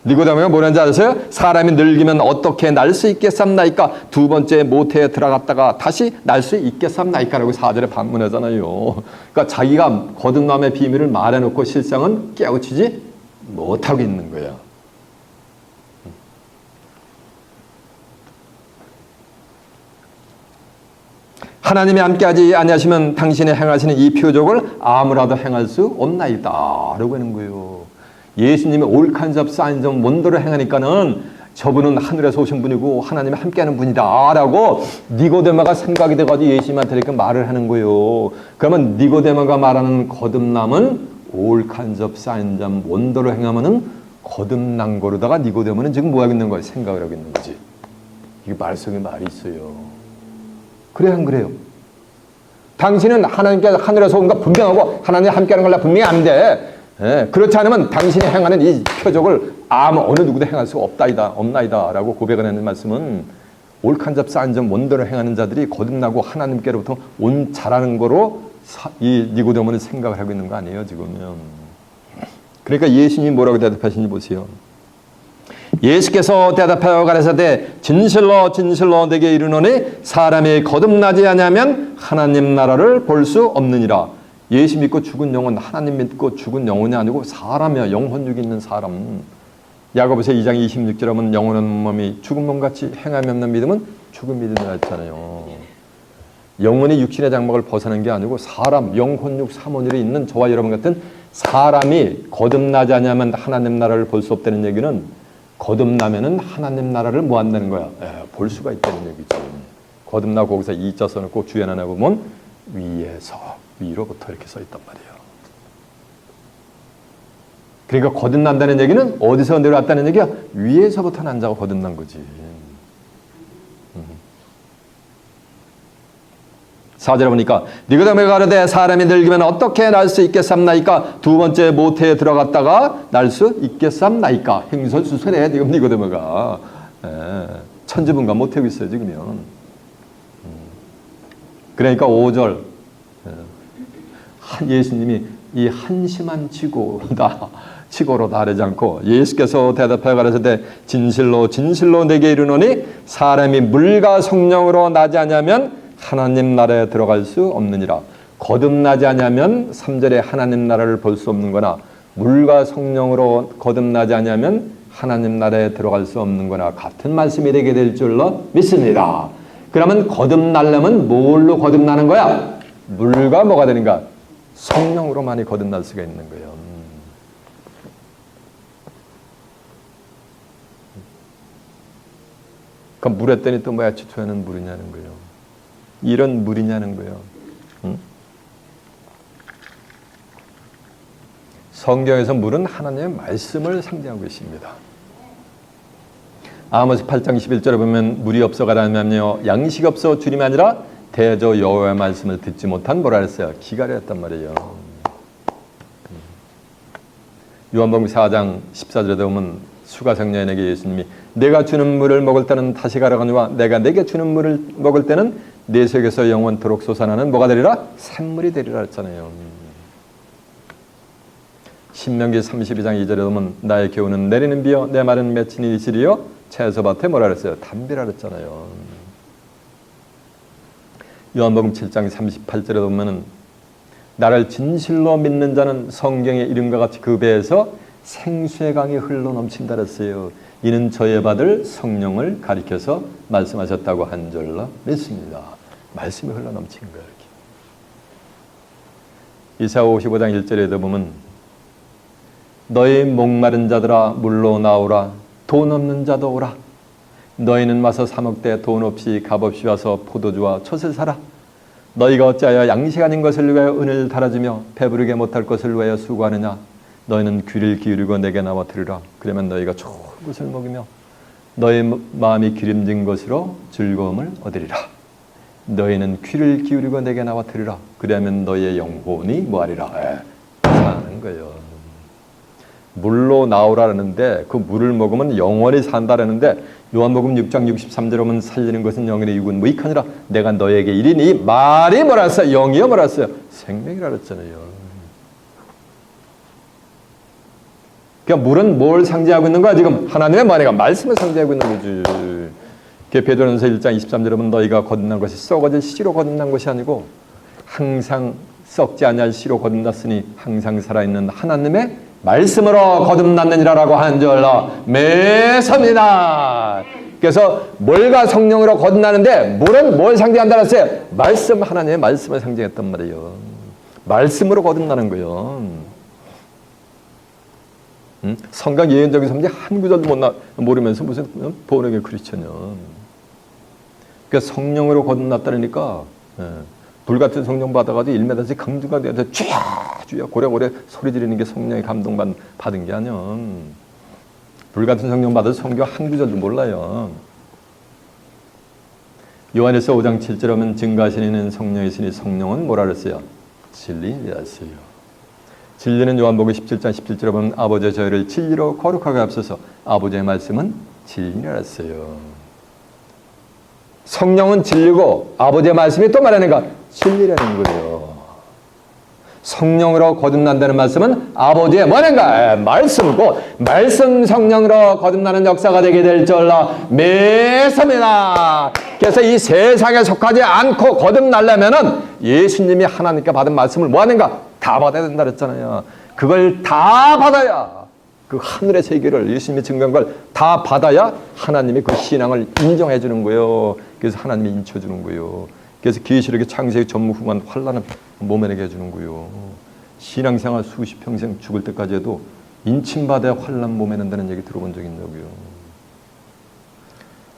니고데모가 뭐라는지 아세요? 사람이 늙으면 어떻게 날 수 있겠삼나이까? 두 번째 모태에 들어갔다가 다시 날 수 있겠삼나이까라고 4절에 반문하잖아요. 그러니까 자기가 거듭남의 비밀을 말해놓고 실상은 깨우치지 못하고 있는 거야. 하나님이 함께하지 아니하시면 당신이 행하시는 이 표적을 아무라도 행할 수 없나이다 라고 하는 거예요. 예수님이 올칸잡 사인점 원더를 행하니까는 저분은 하늘에서 오신 분이고 하나님이 함께하는 분이다 라고 니고데모가 생각이 돼가지고 예수님한테 이렇게 말을 하는 거예요. 그러면 니고데모가 말하는 거듭남은 올칸잡 사인점 원더를 행하면은 거듭난 거로다가 니고데모는 지금 뭐 하고 있는 거예요? 생각을 하고 있는 거지. 이게 말속에 말이 있어요. 그래 안 그래요? 당신은 하나님께 하늘에서 온 거 분명하고 하나님 함께하는 걸 나 분명히 안 돼. 그렇지 않으면 당신이 행하는 이 표적을 어느 누구도 행할 수 없나이다 라고 고백을 하는 말씀은 올칸잡 사인점 원더를 행하는 자들이 거듭나고 하나님께로부터 온 자라는 거로 이 니고데모는 생각을 하고 있는 거 아니에요 지금은. 그러니까 예수님이 뭐라고 대답하시는지 보세요. 예수께서 대답하여 가라사대 진실로 진실로 내게 이르노니 사람이 거듭나지 아니하면 하나님 나라를 볼 수 없느니라. 예수 믿고 죽은 영혼, 하나님 믿고 죽은 영혼이 아니고 사람이야. 영혼육이 있는 사람. 야고보서 2장 26절에 보면 영혼은 몸이 죽은 몸같이 행함이 없는 믿음은 죽은 믿음이라 했잖아요. 영혼이 육신의 장막을 벗어난 게 아니고 사람, 영혼육, 삼원일이 있는 저와 여러분 같은 사람이 거듭나지 않으면 하나님 나라를 볼 수 없다는 얘기는 거듭나면은 하나님 나라를 뭐 한다는 거야? 볼 수가 있다는 얘기지. 거듭나고 거기서 이자 써놓고 주에 하나 보면 위에서 위로부터 이렇게 써 있단 말이에요. 그러니까 거듭난다는 얘기는 어디서 내려왔다는 얘기야? 위에서부터 난 자가 거듭난 거지. 4절에 보니까 니고데모가 가로되 사람이 늙으면 어떻게 날 수 있겠삼나이까? 두 번째 모태에 들어갔다가 날 수 있겠삼나이까? 행설수설해 지금 니고데모가. 천지분간 못하고 있어요 지금요. 그러니까 5절 예수님이 이 한심한 치고로 다르지 않고 예수께서 대답하여 가라사대 진실로 진실로 내게 이르노니 사람이 물과 성령으로 나지 않으면 하나님 나라에 들어갈 수 없느니라. 거듭나지 않으면 3절에 하나님 나라를 볼 수 없는 거나 물과 성령으로 거듭나지 않으면 하나님 나라에 들어갈 수 없는 거나 같은 말씀이 되게 될 줄로 믿습니다. 그러면 거듭나려면 뭘로 거듭나는 거야? 물과 뭐가 되는가? 성령으로만이 거듭날 수가 있는 거예요. 그 물에 떠니 또 뭐야 취투하는 물이냐는 거예요. 이런 물이냐는 거예요. 성경에서 물은 하나님의 말씀을 상징하고 있습니다. 아모스 8장 11절에 보면 물이 없어가라며 양식이 없어 주님이 아니라 대저 여호와의 말씀을 듣지 못한 뭐라 했어요? 기갈이었단 말이에요. 요한복음 4장 14절에 보면 수가성녀에게 예수님이 내가 주는 물을 먹을 때는 다시 가라거니와 내가 내게 주는 물을 먹을 때는 내 속에서 영원토록 솟아나는 뭐가 되리라? 샘물이 되리라 했잖아요. 신명기 32장 2절에 보면 나의 교훈은 내리는 비요 내 말은 맺힌 이슬이요 채소밭에 뭐라 그랬어요? 담비라 그랬잖아요. 요한복음 7장 38절에 보면은 나를 진실로 믿는 자는 성경의 이름과 같이 그 배에서 생수의 강이 흘러 넘친다 그랬어요. 이는 저의 받을 성령을 가리켜서 말씀하셨다고 한 줄로 믿습니다. 말씀이 흘러 넘친 거예요. 이렇게. 이사야 55장 1절에도 보면 너희 목마른 자들아 물로 나오라 돈 없는 자도 오라 너희는 와서 사 먹되 돈 없이 값없이 와서 포도주와 젖을 사라 너희가 어찌하여 양식 아닌 것을 위하여 은을 달아주며 배부르게 못할 것을 위하여 수고하느냐. 너희는 귀를 기울이고 내게 나와 들으라. 그러면 너희가 좋은 것을 먹이며 너희 마음이 기름진 것으로 즐거움을 얻으리라. 너희는 귀를 기울이고 내게 나와 들으라. 그러면 너희의 영혼이 뭐하리라. 사는 거예요. 물로 나오라는데 그 물을 먹으면 영원히 산다라는데 요한복음 6장 63절에 보면 살리는 것은 영혼의 육은 무익하니라. 내가 너에게 이르니 말이 뭐라 했어요? 영이요 뭐라 했어요? 생명이라 그랬잖아요. 그러니까 물은 뭘 상징하고 있는 거야? 지금 하나님의 말이가 말씀을 상징하고 있는 거지. 베드로전서 1장 23절에 보면 너희가 거듭난 것이 썩어질 씨로 거듭난 것이 아니고 항상 썩지 아니할 씨로 거듭났으니 항상 살아있는 하나님의 말씀으로 거듭났느니라라고 한 줄로 매섭니다. 그래서 물과 성령으로 거듭나는데 물은 뭘 상징한다 그랬어요? 말씀, 하나님의 말씀을 상징했단 말이에요. 말씀으로 거듭나는 거예요. 성경 예언적인 성경 한 구절도 모르면서 무슨 born-again 크리스천이야. 그러니까 성령으로 거듭났다니까 불같은 성령 받아가지고 1m씩 강주가 되어서 쥐야 고래고래 소리 지르는 게 성령의 감동 받은 게 아니야. 불같은 성령 받아서 성경 한 구절도 몰라요. 요한일서 5장 7절에 보면 증거하시는 이는 성령이시니 성령은 뭐라 그랬어요? 진리이라서요. 진리는 요한복음 17장 17절에 보면 아버지 저희를 진리로 거룩하게 앞서서 아버지의 말씀은 진리라서요. 성령은 진리고 아버지의 말씀이 또 말하는가? 진리라는 거예요. 성령으로 거듭난다는 말씀은 아버지의 뭐는가? 말씀이고 말씀 성령으로 거듭나는 역사가 되게 될 줄로 믿습니다. 그래서 이 세상에 속하지 않고 거듭나려면은 예수님이 하나님께 받은 말씀을 뭐하는가? 다 받아야 된다 그랬잖아요. 그걸 다 받아야 그 하늘의 세계를 예수님이 증거한 걸 다 받아야 하나님이 그 신앙을 인정해 주는 거예요. 그래서 하나님이 인쳐 주는 거예요. 그래서 계시록의 창세기 전무후무한 환난을 모면하게 해주는 거예요. 신앙생활 수십 평생 죽을 때까지 해도 인침받아야 환난 모면한다는 얘기 들어본 적 있냐고요.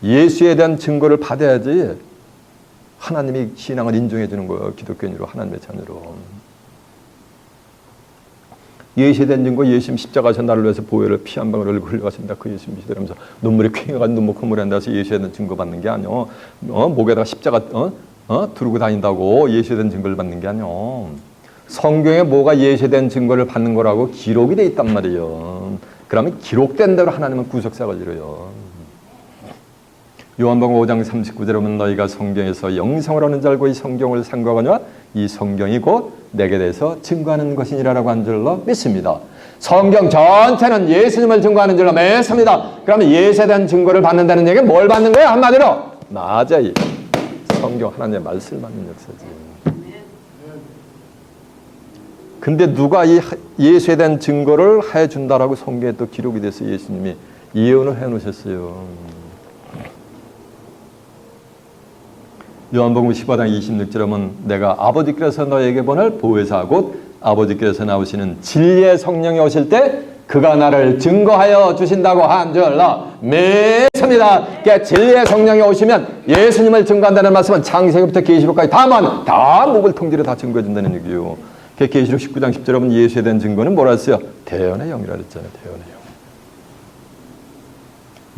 예수에 대한 증거를 받아야지 하나님이 신앙을 인정해 주는 거예요. 기독교인으로 하나님의 자녀로. 예수에 대한 증거, 예수님 십자가에서 나를 위해서 보혈을 피 한 방울 흘려가신다. 그 예수님 믿으면서 눈물이 퀭해가지고 눈물 콧물이 난다서 예수에 대한 증거 받는 게 아니요. 목에다가 십자가 두르고 다닌다고 예수에 대한 증거를 받는 게 아니요. 성경에 뭐가 예수에 대한 증거를 받는 거라고 기록이 돼 있단 말이에요. 그러면 기록된 대로 하나님은 구속사를 이뤄요. 요한복음 5장 39절에 보면 너희가 성경에서 영생을 얻는 줄 알고 이 성경을 상고하거니와 이 성경이 곧 내게 대해서 증거하는 것이니라라고 한 줄로 믿습니다. 성경 전체는 예수님을 증거하는 줄로 믿습니다. 그러면 예수에 대한 증거를 받는다는 얘기는 뭘 받는 거야? 한마디로 맞아요. 성경 하나님의 말씀을 받는 역사지. 근데 누가 이 예수에 대한 증거를 해준다라고 성경에 또 기록이 돼서 예수님이 예언을 해놓으셨어요. 요한복음 15장 26절에 보면 내가 아버지께서 너에게 보낼 보혜사 곧 아버지께서 나오시는 진리의 성령이 오실 때 그가 나를 증거하여 주신다고 한 줄로 믿습니다. 그러니까 진리의 성령이 오시면 예수님을 증거한다는 말씀은 창세기부터 계시록까지 다 목을 통째로 다 증거해 준다는 얘기예요. 계시록 19장 10절에 보면 예수에 대한 증거는 뭐라 했어요? 대언의 영이라 그랬잖아요. 대언의 영.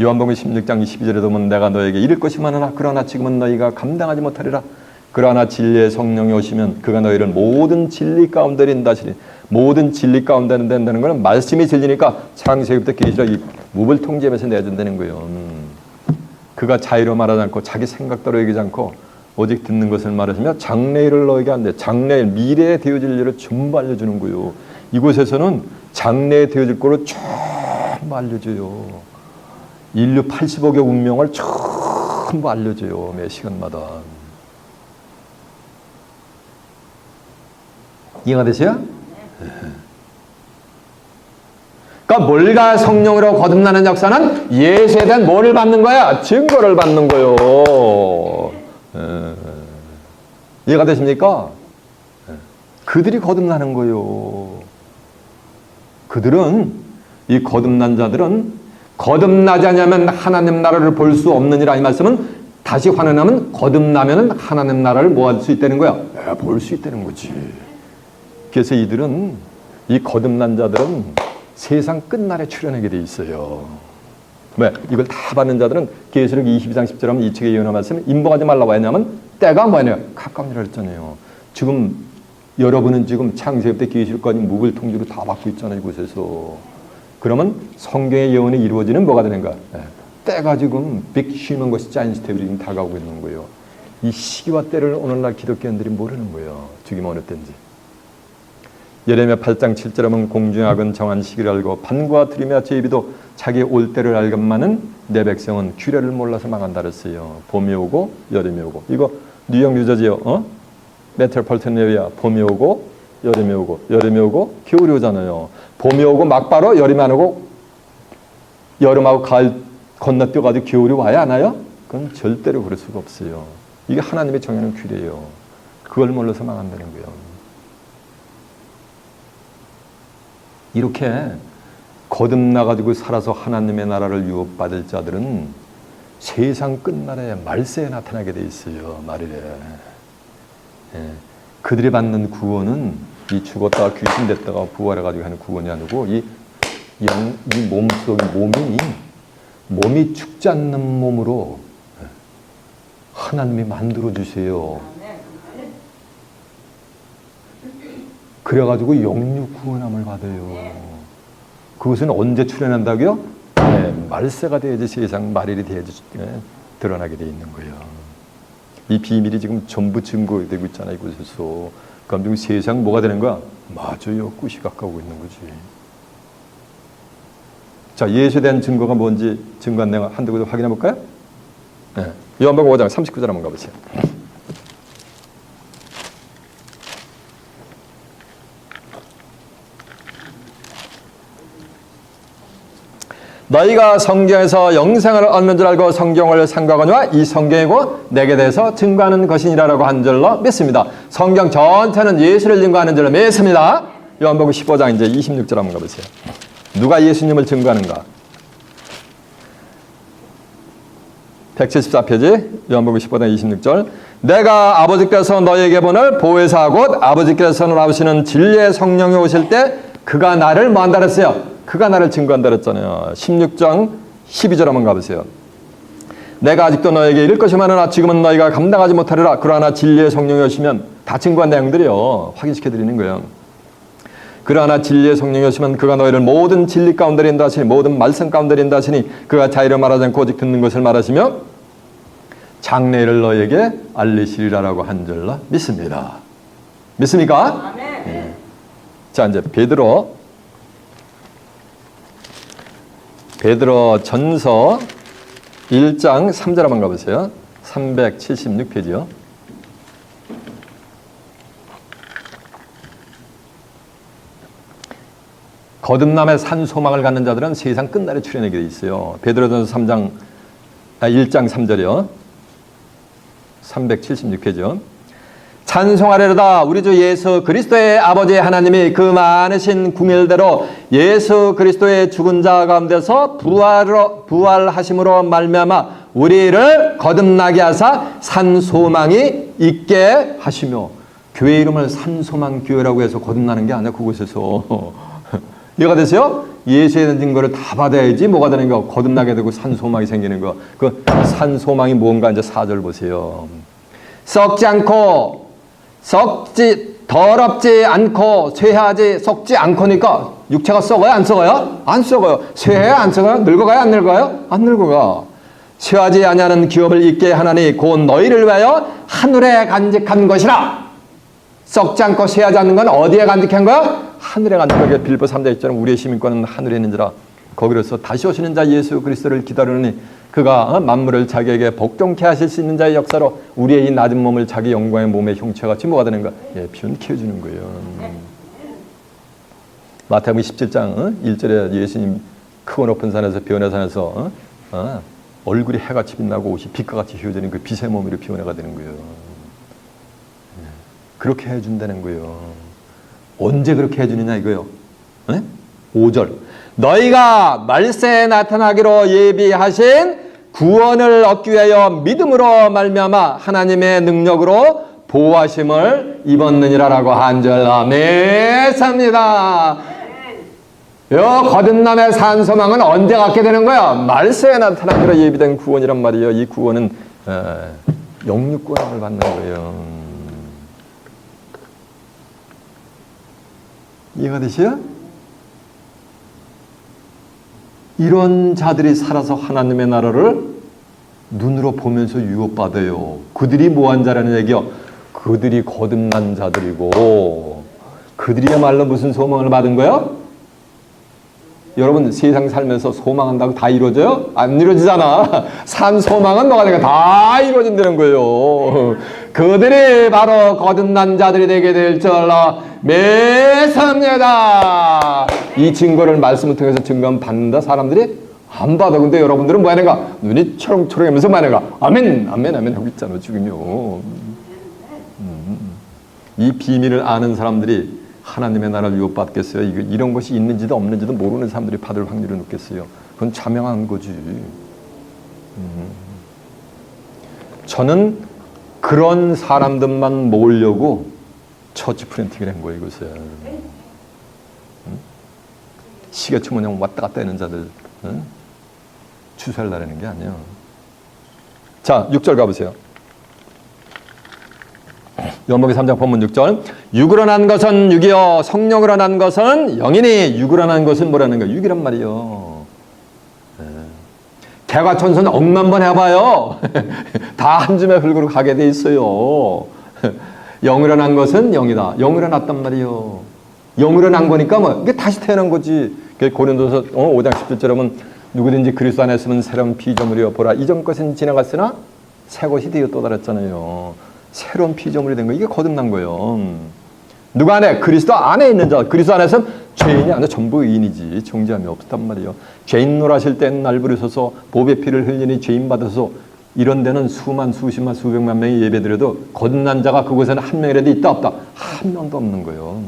요한복음 16장 22절에도 보면 내가 너에게 이를 것이 많으나 그러나 지금은 너희가 감당하지 못하리라. 그러나 진리의 성령이 오시면 그가 너희를 모든 진리 가운데 인도하시리. 모든 진리 가운데 된다는 것은 말씀이 진리니까 창세기부터 계시록 이 묵을 통제하면서 내준다는 거예요. 그가 자유로 말하지 않고 자기 생각대로 얘기하지 않고 오직 듣는 것을 말하시며 장래일을 너에게 한대. 장래일 미래에 되어질 일을 전부 알려주는 거예요. 이곳에서는 장래에 되어질 거를 전부 알려줘요. 인류 80억의 운명을 전부 알려줘요. 매 시간마다. 이해가 되세요? 네. 그러니까 물과 성령으로 거듭나는 역사는 예수에 대한 뭐를 받는 거야? 증거를 받는 거요. 이해가 되십니까? 그들이 거듭나는 거요. 그들은 이 거듭난 자들은 거듭나지 않으면 하나님 나라를 볼 수 없느니라. 이 말씀은 다 다시 환원하면 거듭나면 하나님 나라를 뭐 할 수 있다는 거야? 볼 수 있다는 거지. 그래서 이들은, 이 거듭난 자들은 세상 끝날에 출현하게 돼 있어요. 왜? 이걸 다 받는 자들은 계시록 22장 10절 하면 이 책에 예언한 말씀은 인복하지 말라고 했냐면 때가 뭐냐? 가까우니라 했잖아요. 지금 여러분은 지금 창세기 때 계시록까지 무글 통지로 다 받고 있잖아요. 이곳에서. 그러면 성경의 예언이 이루어지는 뭐가 되는가? 때가 지금 백심한 것이 짜인 스텝이 지금 다가오고 있는 거예요. 이 시기와 때를 오늘날 기독교인들이 모르는 거예요. 지금 어느 때인지. 예레미야 8장 7절 하면 공중의 악은 정한 시기를 알고 반과 들이며 제비도 자기 올 때를 알건만은 내 백성은 규례를 몰라서 망한다 그랬어요. 봄이 오고 여름이 오고. 이거 뉴욕 뉴저지요. 메트로폴리탄 에리아 봄이 오고 여름이 오고 여름이 오고 겨울이 오잖아요. 봄이 오고 막바로 여름이 안 오고 여름하고 가을 건너뛰어가지고 겨울이 와야 하나요? 그건 절대로 그럴 수가 없어요. 이게 하나님의 정해놓은 규례예요. 그걸 몰라서 망한다는 거예요. 이렇게 거듭나가지고 살아서 하나님의 나라를 유업받을 자들은 세상 끝날에 말세에 나타나게 돼 있어요. 말이래. 그들이 받는 구원은 이 죽었다가 귀신 됐다가 부활해가지고 하는 구원이 아니고 이 몸속의 몸이 죽지 않는 몸으로 하나님이 만들어주세요. 그래가지고 영육 구원함을 받아요. 그것은 언제 출현한다고요? 말세가 돼야지 세상 말일이 돼야지 드러나게 돼 있는 거예요. 이 비밀이 지금 전부 증거되고 있잖아요. 이곳에서. 그럼 지금 세상 뭐가 되는 거야? 맞아요. 끝이 가까우고 있는 거지. 자, 예수에 대한 증거가 뭔지 증거한 내용 한두 가지 확인해 볼까요? 요한복음 5장 39절 한번 가보세요. 너희가 성경에서 영생을 얻는 줄 알고 성경을 상고하거니와 이 성경이고 내게 대해서 증거하는 것이니라라고 한 줄로 믿습니다. 성경 전체는 예수를 증거하는 줄로 믿습니다. 요한복음 15장 이제 26절 한번 가보세요. 누가 예수님을 증거하는가? 174페이지 요한복음 15장 26절. 내가 아버지께서 너희에게 보낼 보혜사 곧 아버지께서 나오시는 진리의 성령이 오실 때 그가 나를 뭐 한다 그랬어요? 그가 나를 증거한다 그랬잖아요. 16장 12절 한번 가보세요. 내가 아직도 너에게 이를 것이 많으나 지금은 너희가 감당하지 못하리라. 그러나 진리의 성령이 오시면 다 증거한 내용들이요. 확인시켜드리는 거예요. 그러나 진리의 성령이 오시면 그가 너희를 모든 진리 가운데 인도하시니 모든 말씀 가운데 인도하시니 그가 자의로 말하지 않고 오직 듣는 것을 말하시며 장래를 너희에게 알리시리라라고 한 줄로 믿습니다. 믿습니까? 네. 자, 이제 베드로 전서 1장 3절 한번 가보세요. 376페이지요. 거듭남의 산 소망을 갖는 자들은 세상 끝날에 출현하게 돼 있어요. 베드로전서 1장 3절이요. 376페이지요. 찬송하리로다 우리 주 예수 그리스도의 아버지 하나님이 그 많으신 궁일대로 예수 그리스도의 죽은 자 가운데서 부활하심으로 말미암아 우리를 거듭나게 하사 산 소망이 있게 하시며, 교회 이름을 산 소망 교회라고 해서 거듭나는 게 아니야. 그곳에서 이해가 되세요? 예수에 대한 증거를 다 받아야지 뭐가 되는 거, 거듭나게 되고 산 소망이 생기는 거. 그 산 소망이 뭔가 이제 4절 보세요. 썩지 않고 더럽지 않고 쇠하지 썩지 않고니까 육체가 썩어요? 안 썩어요? 안 썩어요. 쇠해요? 안 썩어요? 늙어가요? 안 늙어요? 안 늙어가. 쇠하지 아니하는 기업을 잊게 하나니 곧 너희를 위하여 하늘에 간직한 것이라. 썩지 않고 쇠하지 않는 건 어디에 간직한 거야? 하늘에 간직한 게 빌보 3장 1절은 우리의 시민권은 하늘에 있는지라. 거기로서 다시 오시는 자 예수 그리스도를 기다리니 그가 만물을 자기에게 복종케 하실 수 있는 자의 역사로 우리의 이 낮은 몸을 자기 영광의 몸의 형체같이 뭐가 되는가? 변케 해주는 거예요. 마태복음 17장 1절에 예수님 크고 높은 산에서 변의 산에서 얼굴이 해같이 빛나고 옷이 빛과 같이 휘어지는 그 빛의 몸으로 변해가 되는 거예요. 그렇게 해준다는 거예요. 언제 그렇게 해주느냐 이거요. 5절. 너희가 말세에 나타나기로 예비하신 구원을 얻기 위하여 믿음으로 말미암아 하나님의 능력으로 보호하심을 입었느니라라고 한절로 매삽니다. 요 거듭남의 산 소망은 언제 갖게 되는 거야? 말세에 나타나기로 예비된 구원이란 말이에요. 이 구원은 영육권을 받는 거예요. 이해가 되시요? 이런 자들이 살아서 하나님의 나라를 눈으로 보면서 유업받아요. 그들이 뭐한 자라는 얘기요? 그들이 거듭난 자들이고, 그들이야말로 무슨 소망을 받은 거예요? 여러분 세상 살면서 소망한다고 다 이루어져요? 안 이루어지잖아. 산 소망은 뭐가 되니까 다 이루어진다는 거예요. 그들이 바로 거듭난 자들이 되게 될 줄로 믿습니다. 이 증거를 말씀을 통해서 증거하면 받는다. 사람들이 안 받아. 근데 여러분들은 뭐 하는가? 눈이 초롱초롱하면서 뭐 하는가? 아멘 아멘 아멘 하고 있잖아 지금요. 이 비밀을 아는 사람들이 하나님의 나라를 유업받겠어요? 이런 것이 있는지도 없는지도 모르는 사람들이 받을 확률이 높겠어요? 그건 자명한 거지. 저는 그런 사람들만 모으려고 처치 프린팅을 한 거예요, 이것을. 시계초 모양 왔다 갔다 하는 자들 추수하려는 게 아니에요. 자, 6절 가보세요. 요한복음 3장 본문 6절. 육으로 난 것은 육이요 성령으로 난 것은 영이니. 육으로 난 것은 뭐라는 거예요? 육이란 말이에요. 개과천선 억만 번 해봐요. 다 한 줌에 흙으로 가게 돼 있어요. 영으로 난 것은 영이다. 영으로 났단 말이에요. 영으로 난 거니까 뭐 이게 다시 태어난 거지. 고린도서 5장 17절에 보면 누구든지 그리스도 안에 있으면 새로운 피조물이여 보라. 이전 것은 지나갔으나 새 것이 되어 또 다랐잖아요. 새로운 피조물이 된 거, 이게 거듭난 거예요. 누가 안에? 그리스도 안에 있는 자. 그리스도 안에서는 죄인이 아니라 전부 의인이지 정죄함이 없단 말이에요. 죄인 노라실 때는 날 부르셔서 보배 피를 흘리니 죄인 받아서 이런 데는 수만 수십만 수백만 명이 예배드려도 거듭난 자가 그곳에는 한 명이라도 있다 없다? 한 명도 없는 거예요.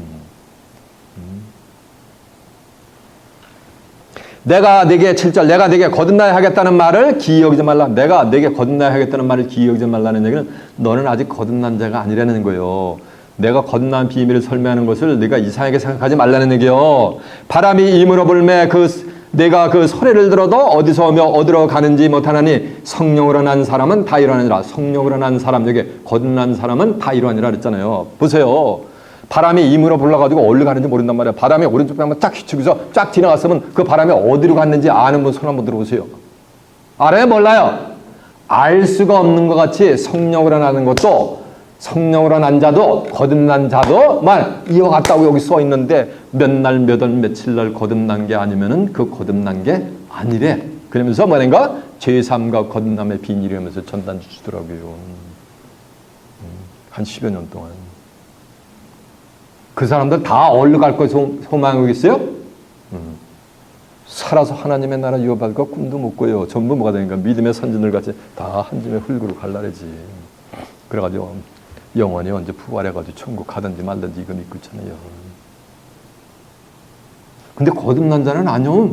내가 내게 7절 내가 내게 거듭나야 하겠다는 말을 기여하지 말라. 내가 내게 거듭나야 하겠다는 말을 기여하지 말라는 얘기는 너는 아직 거듭난 자가 아니라는 거예요. 내가 거듭난 비밀을 설명하는 것을 네가 이상하게 생각하지 말라는 얘기예요. 바람이 임으로 불매 내가 그 소리를 들어도 어디서 오며 어디로 가는지 못하나니 성령으로 난 사람은 다 이러하니라. 성령으로 난 사람, 여기 거듭난 사람은 다 이러하니라 그랬잖아요. 보세요. 바람이 임으로 불러가지고 어디로 가는지 모른단 말이야. 바람이 오른쪽 방향 쫙 휘치고서 쫙 지나갔으면 그 바람이 어디로 갔는지 아는 분 손 한번 들어보세요. 알아요? 몰라요? 알 수가 없는 것 같이 성령으로 나는 것도, 성령으로 난 자도 거듭난 자도만 이어갔다고 여기 써 있는데 몇 날 몇 월 며칠 날 거듭난 게 아니면은 그 거듭난 게 아니래. 그러면서 뭐인가 죄삼과 거듭남의 비밀이라면서 전단 주시더라고요. 한 10여 년 동안. 그 사람들 다 어디로 갈 거 소망하고 있어요? 살아서 하나님의 나라 유업받을 거 꿈도 못 꿔요. 전부 뭐가 되니까 믿음의 선진들 같이 다 한 줌의 흙으로 갈라내지. 그래가지고 영원히 언제 부활해가지고 천국 가든지 말든지 이거 믿고 있잖아요. 근데 거듭난 자는 아니요.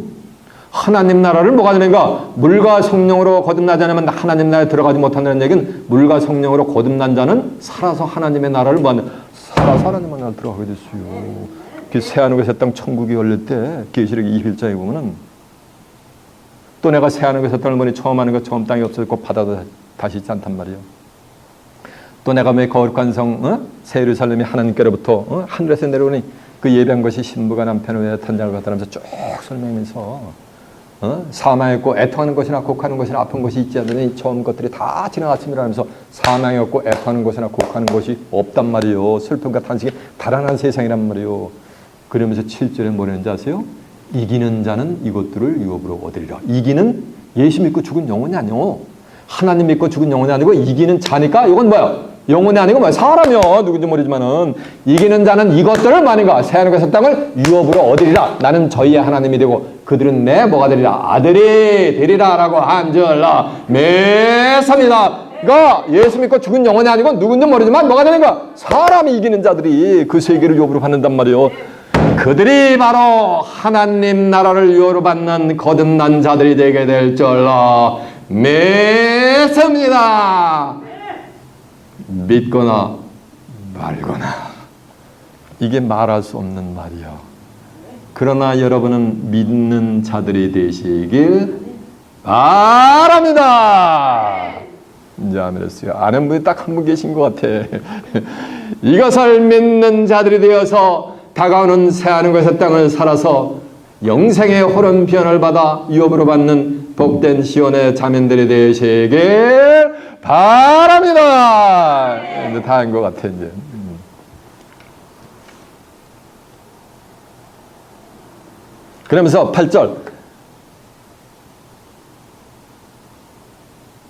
하나님 나라를 뭐가 되는가? 물과 성령으로 거듭나지 않으면 하나님 나라에 들어가지 못한다는 얘기는 물과 성령으로 거듭난 자는 살아서 하나님의 나라를 뭐하는 살아서 하나님의 나라를 들어가게 됐어요. 그 새하늘과 새 땅 천국이 열릴 때 계시록 21장에 보면은 또 내가 새하늘과 새 땅을 보니 처음 하는 것 처음 땅이 없어졌고 바다도 다시 있지 않단 말이에요. 또 내가 왜 거룩한 성 새 예루살렘이 하나님께로부터 하늘에서 내려오니 그 예배한 것이 신부가 남편을 위해 탄장을 받으라면서 쭉 설명하면서 사망했고 애통하는 것이나 곡하는 것이나 아픈 것이 있지 않으니 처음 것들이 다 지나갔습니다 하면서 사망이 없고 애통하는 것이나 곡하는 것이 없단 말이에요. 슬픔과 탄식이 달아난 세상이란 말이에요. 그러면서 7절에 뭐라는지 아세요? 이기는 자는 이것들을 유업으로 얻으리라. 이기는 예수 믿고 죽은 영혼이 아니요. 하나님 믿고 죽은 영혼이 아니고 이기는 자니까 이건 뭐야? 영혼이 아니고 뭐야? 사람이요. 누군지 모르지만은 이기는 자는 이것들을 많이가 새하늘과 새 땅을 유업으로 얻으리라. 나는 저희의 하나님이 되고 그들은 내 뭐가 되리라? 아들이 되리라라고 한절라 매섭니다. 그러니까 예수 믿고 죽은 영혼이 아니고 누군지 모르지만 뭐가 되는가? 사람이 이기는 자들이 그 세계를 유업으로 받는단 말이에요. 그들이 바로 하나님 나라를 유업으로 받는 거듭난 자들이 되게 될 줄로 믿습니다. 믿거나 말거나. 이게 말할 수 없는 말이요. 그러나 여러분은 믿는 자들이 되시길 바랍니다. 이제 아멘 했어요. 아는 분이 딱 한 분 계신 것 같아. 이것을 믿는 자들이 되어서 다가오는 새하늘과 새 땅을 살아서 영생의 호른 변을 받아 유업으로 받는 복된 시온의 자매들이 되시길 바랍니다. 이제 다 한 것 같아 이제. 그러면서 8절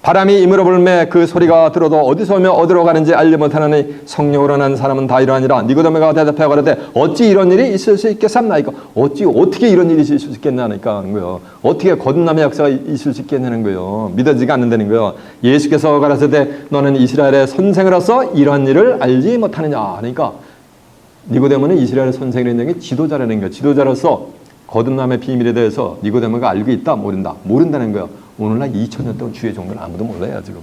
바람이 이물어 불매 그 소리가 들어도 어디서 오며 어디로 가는지 알지 못하느니 성령으로 난 사람은 다 이러하니라. 니고데모가 대답하여 가로되 어찌 이런 일이 있을 수 있겠습니까? 어떻게 이런 일이 있을 수 있겠냐니까 하는 거예요. 어떻게 거듭남의 역사가 있을 수 있겠냐는 거예요. 믿어지가 않는다는 거예요. 예수께서 가라사대 너는 이스라엘의 선생으로서 이런 일을 알지 못하느냐. 그러니까 니고데모는 이스라엘의 선생이라는 게 지도자라는 거예요. 지도자로서 거듭남의 비밀에 대해서 니고데모가 알고 있다? 모른다는 거예요. 오늘날 2000년 동안 주의 종교는 아무도 몰라요 지금.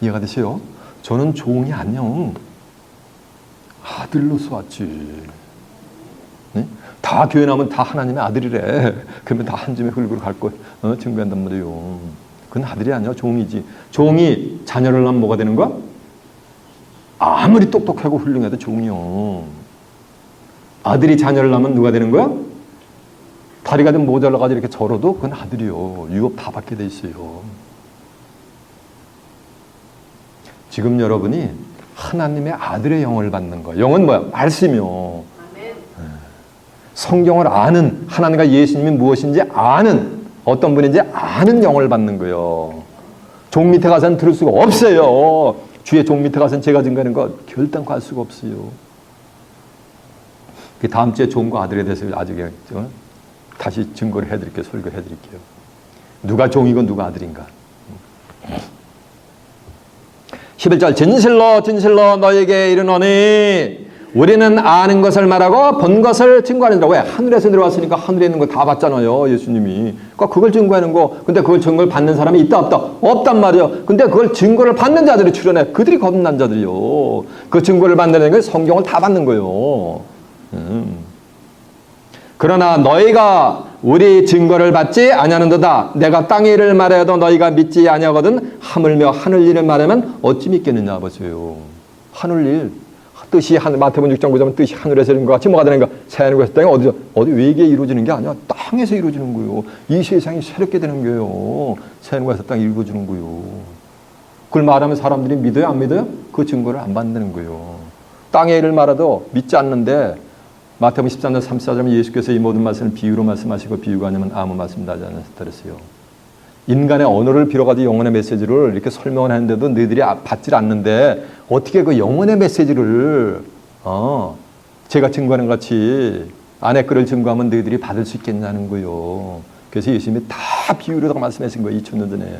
이해가 되세요? 저는 종이 안녕 아들로서 왔지. 네? 다 교회 나오면 다 하나님의 아들이래. 그러면 다 한 줌의 흙으로 갈 거 증거한단 말이에요. 그건 아들이 아니야 종이지. 종이 자녀를 낳으면 뭐가 되는 거야? 아무리 똑똑하고 훌륭해도 종이요. 아들이 자녀를 낳으면 누가 되는 거야? 다리가 좀 모자라가지고 이렇게 절어도 그건 아들이요. 유업 다 받게 돼 있어요. 지금 여러분이 하나님의 아들의 영을 받는 거예요. 영은 뭐야? 말씀이요. 성경을 아는, 하나님과 예수님이 무엇인지 아는, 어떤 분인지 아는 영을 받는 거예요. 종 밑에 가서는 들을 수가 없어요. 주의 종 밑에 가서는 제가 증거하는 거 결단코 할 수가 없어요. 그 다음 주에 종과 아들에 대해서 아직 다시 증거를 해드릴게요. 설교를 해드릴게요. 누가 종이고 누가 아들인가. 11절 진실로 너에게 이르노니 우리는 아는 것을 말하고 본 것을 증거하느니라. 왜? 하늘에서 내려왔으니까 하늘에 있는 거 다 봤잖아요. 예수님이. 그러니까 그걸 증거하는 거. 근데 그걸 증거를 받는 사람이 있다 없다? 없단 말이에요. 근데 그걸 증거를 받는 자들이 출연해. 그들이 거듭난 자들이요. 그 증거를 받는 게 성경을 다 받는 거예요. 그러나 너희가 우리 증거를 받지 아니하는도다. 내가 땅의 일을 말해도 너희가 믿지 아니하거든. 하물며 하늘 일을 말하면 어찌 믿겠느냐. 보세요. 하늘 일. 뜻이 마태복음 6장 9절 뜻이 하늘에서 이룬 것 같이 뭐가 되는가? 새하늘과 땅이 어디 외계에 이루어지는 게 아니야. 땅에서 이루어지는 거예요. 이 세상이 새롭게 되는 거예요. 새하늘과 땅이 이루어지는 거예요. 그걸 말하면 사람들이 믿어요? 안 믿어요? 그 증거를 안 받는 거예요. 땅의 일을 말해도 믿지 않는데 마태복음 13장 34절에 예수께서 이 모든 말씀을 비유로 말씀하시고 비유가 아니면 아무 말씀도 하지 않으셨더랬어요. 인간의 언어를 빌어가지고 영혼의 메시지를 이렇게 설명을 하는데도 너희들이 받질 않는데 어떻게 그 영혼의 메시지를 제가 증거하는 것 같이 아내 거를 증거하면 너희들이 받을 수 있겠냐는 거예요. 그래서 예수님이 다 비유로 말씀하신 거예요. 2000년 전에.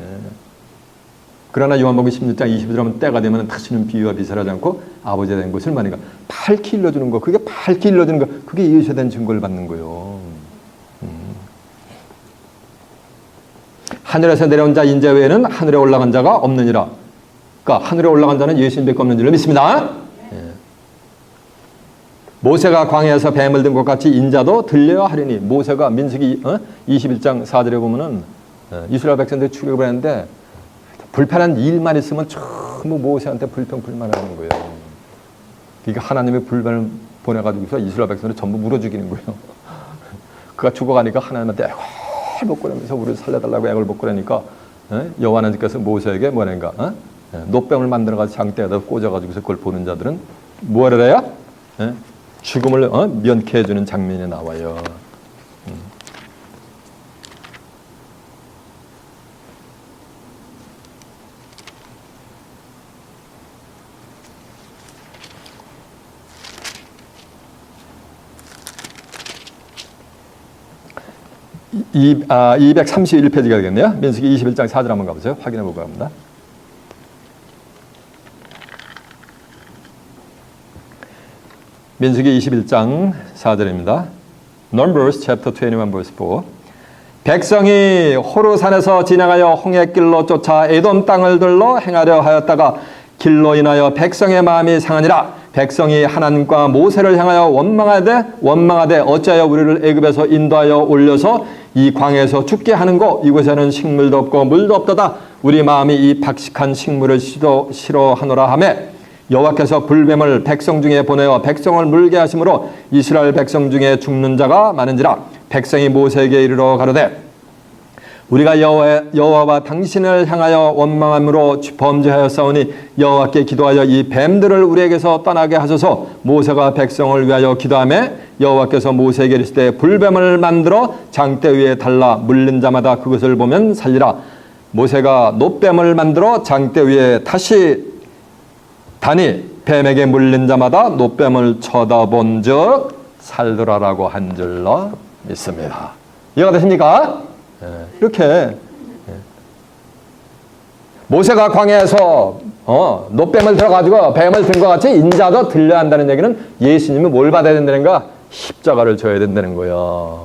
그러나 요한복음 16장 20절 하면 때가 되면 다시는 비유와 비슷하지 않고 아버지가 된 것을 말하니까 밝히 일러주는 거. 그게 밝히 일러주는 거. 그게 예수에 대한 증거를 받는 거예요. 하늘에서 내려온 자 인자 외에는 하늘에 올라간 자가 없느니라. 그러니까 하늘에 올라간 자는 예수님밖에 없는 줄로 믿습니다. 예. 모세가 광야에서 뱀을 든 것 같이 인자도 들려야 하리니. 모세가 민수기 21장 4절에 보면은 이스라엘 백성들이 출애굽을 했는데 불편한 일만 있으면 전부 모세한테 불평불만하는 거예요. 그러니까 하나님의 불만을 보내가지고서 이스라엘 백성을 전부 물어 죽이는 거예요. 그가 죽어가니까 하나님한테 애걸 먹고 그러면서 우리를 살려달라고 애걸 먹고 그러니까 여호와 하나님께서 모세에게 뭐라는가? 노병을 만들어가지고 장대에다 꽂아가지고서 그걸 보는 자들은 뭐라 해야? 죽음을 면케 해주는 장면이 나와요. 이 231페이지가 되겠네요. 민수기 21장 4절 한번 가보세요. 확인해 보고 합니다. 민수기 21장 4절입니다. Numbers chapter 21 verse 4. 백성이 호르산에서 지나가여 홍해길로 쫓아 에돔 땅을 들러 행하려 하였다가 길로 인하여 백성의 마음이 상하니라. 백성이 하나님과 모세를 향하여 원망하되 어찌하여 우리를 애굽에서 인도하여 올려서 이 광야에서 죽게 하는고 이곳에는 식물도 없고 물도 없도다. 우리 마음이 이 박식한 식물을 싫어하노라 하며 여호와께서 불뱀을 백성 중에 보내어 백성을 물게 하심으로 이스라엘 백성 중에 죽는 자가 많은지라. 백성이 모세에게 이르러 가로되 우리가 여호와와 당신을 향하여 원망함으로 범죄하였사오니 여호와께 기도하여 이 뱀들을 우리에게서 떠나게 하소서. 모세가 백성을 위하여 기도하며 여호와께서 모세에게 이르시되 불뱀을 만들어 장대 위에 달라 물린 자마다 그것을 보면 살리라. 모세가 놋뱀을 만들어 장대 위에 다시 다니 뱀에게 물린 자마다 놋뱀을 쳐다본 즉 살더라라고 한 줄로 믿습니다. 이해가 되십니까? 이렇게 모세가 광야에서 놋뱀을 들어가지고 뱀을 든 것 같이 인자도 들려야 한다는 얘기는 예수님이 뭘 받아야 된다는가? 십자가를 져야 된다는 거야.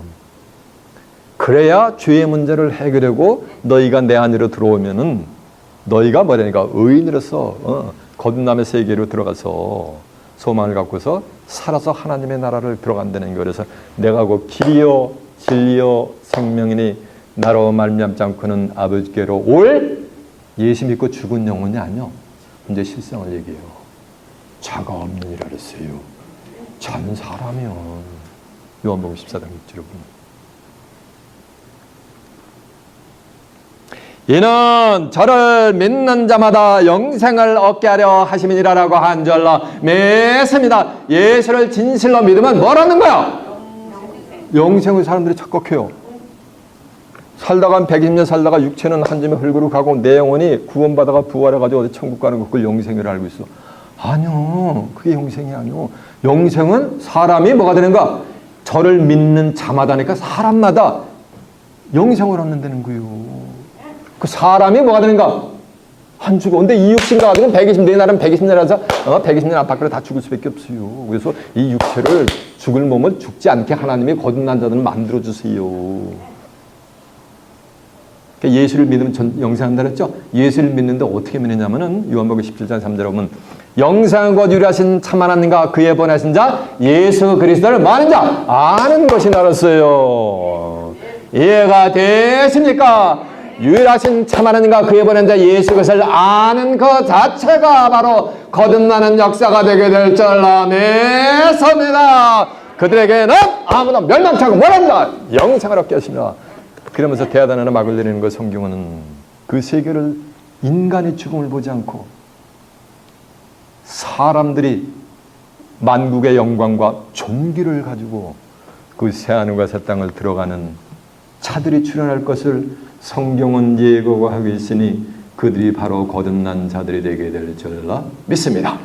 그래야 죄의 문제를 해결하고 너희가 내 안으로 들어오면은 너희가 뭐라니까 의인으로서 거듭남의 세계로 들어가서 소망을 갖고서 살아서 하나님의 나라를 들어간다는 거. 그래서 내가 곧 길이요 진리요 생명이니 나로 말미암지 않고는 아버지께로 올 예수 믿고 죽은 영혼이 아니요. 이제 실상을 얘기해요. 자가 없는 이라 그랬어요. 전 사람이요. 요한복음 14장 6절에 보면 이는 저를 믿는 자마다 영생을 얻게 하려 하심이니라라고 한 줄로 믿습니다. 예수를 진실로 믿으면 뭐라는 거야? 영생을 사람들이 착각해요. 살다가 한 120년 살다가 육체는 한 점에 흙으로 가고 내 영혼이 구원받아가 부활해가지고 어디 천국 가는 거 그걸 영생이라고 알고 있어. 아니요. 그게 영생이 아니요. 영생은 사람이 뭐가 되는가? 저를 믿는 자마다니까 사람마다 영생을 얻는다는 거예요. 그 사람이 뭐가 되는가? 안 죽어. 근데 이 육신 가지고는 120, 내 나라는 120년이라서 120년 앞바꾸로 다 죽을 수밖에 없어요. 그래서 이 육체를 죽을 몸을 죽지 않게 하나님이 거듭난 자들을 만들어주세요. 그러니까 예수를 믿으면 영생한다 그랬죠? 예수를 믿는데 어떻게 믿느냐면은 요한복음 17장 3절에 보면 영생은 곧 유일하신 참 하나님과 그의 보내신 자 예수 그리스도를 뭐 하는 자? 아는 것이 나랐어요. 이해가 되십니까? 유일하신 참 하나님과 그의 보낸 자 예수 그리스도를 아는 것 자체가 바로 거듭나는 역사가 되게 될 줄로 믿습니다. 그들에게는 아무도 멸망치 않고 뭐란다? 영생을 얻게 하십니다. 그러면서 대하단하나 막을 내리는 거 성경은 그 세계를 인간의 죽음을 보지 않고 사람들이 만국의 영광과 존귀를 가지고 그 새하늘과 새 땅을 들어가는 자들이 출현할 것을 성경은 예고하고 있으니 그들이 바로 거듭난 자들이 되게 될 줄로 믿습니다.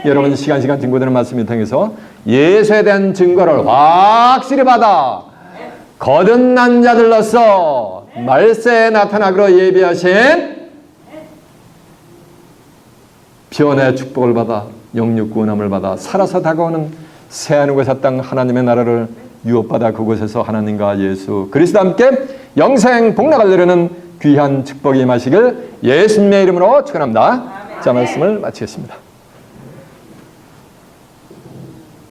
여러분 시간 증거되는 말씀을 통해서 예수에 대한 증거를 확실히 받아 거듭난 자들로서 말세에 나타나기로 예비하신 변의 축복을 받아 영육 구원함을 받아 살아서 다가오는 새하늘과 새 땅 하나님의 나라를 유업받아 그곳에서 하나님과 예수 그리스도와 함께 영생 복락을 누리는 귀한 축복이 임하시길 예수님의 이름으로 축원합니다. 자, 말씀을 마치겠습니다.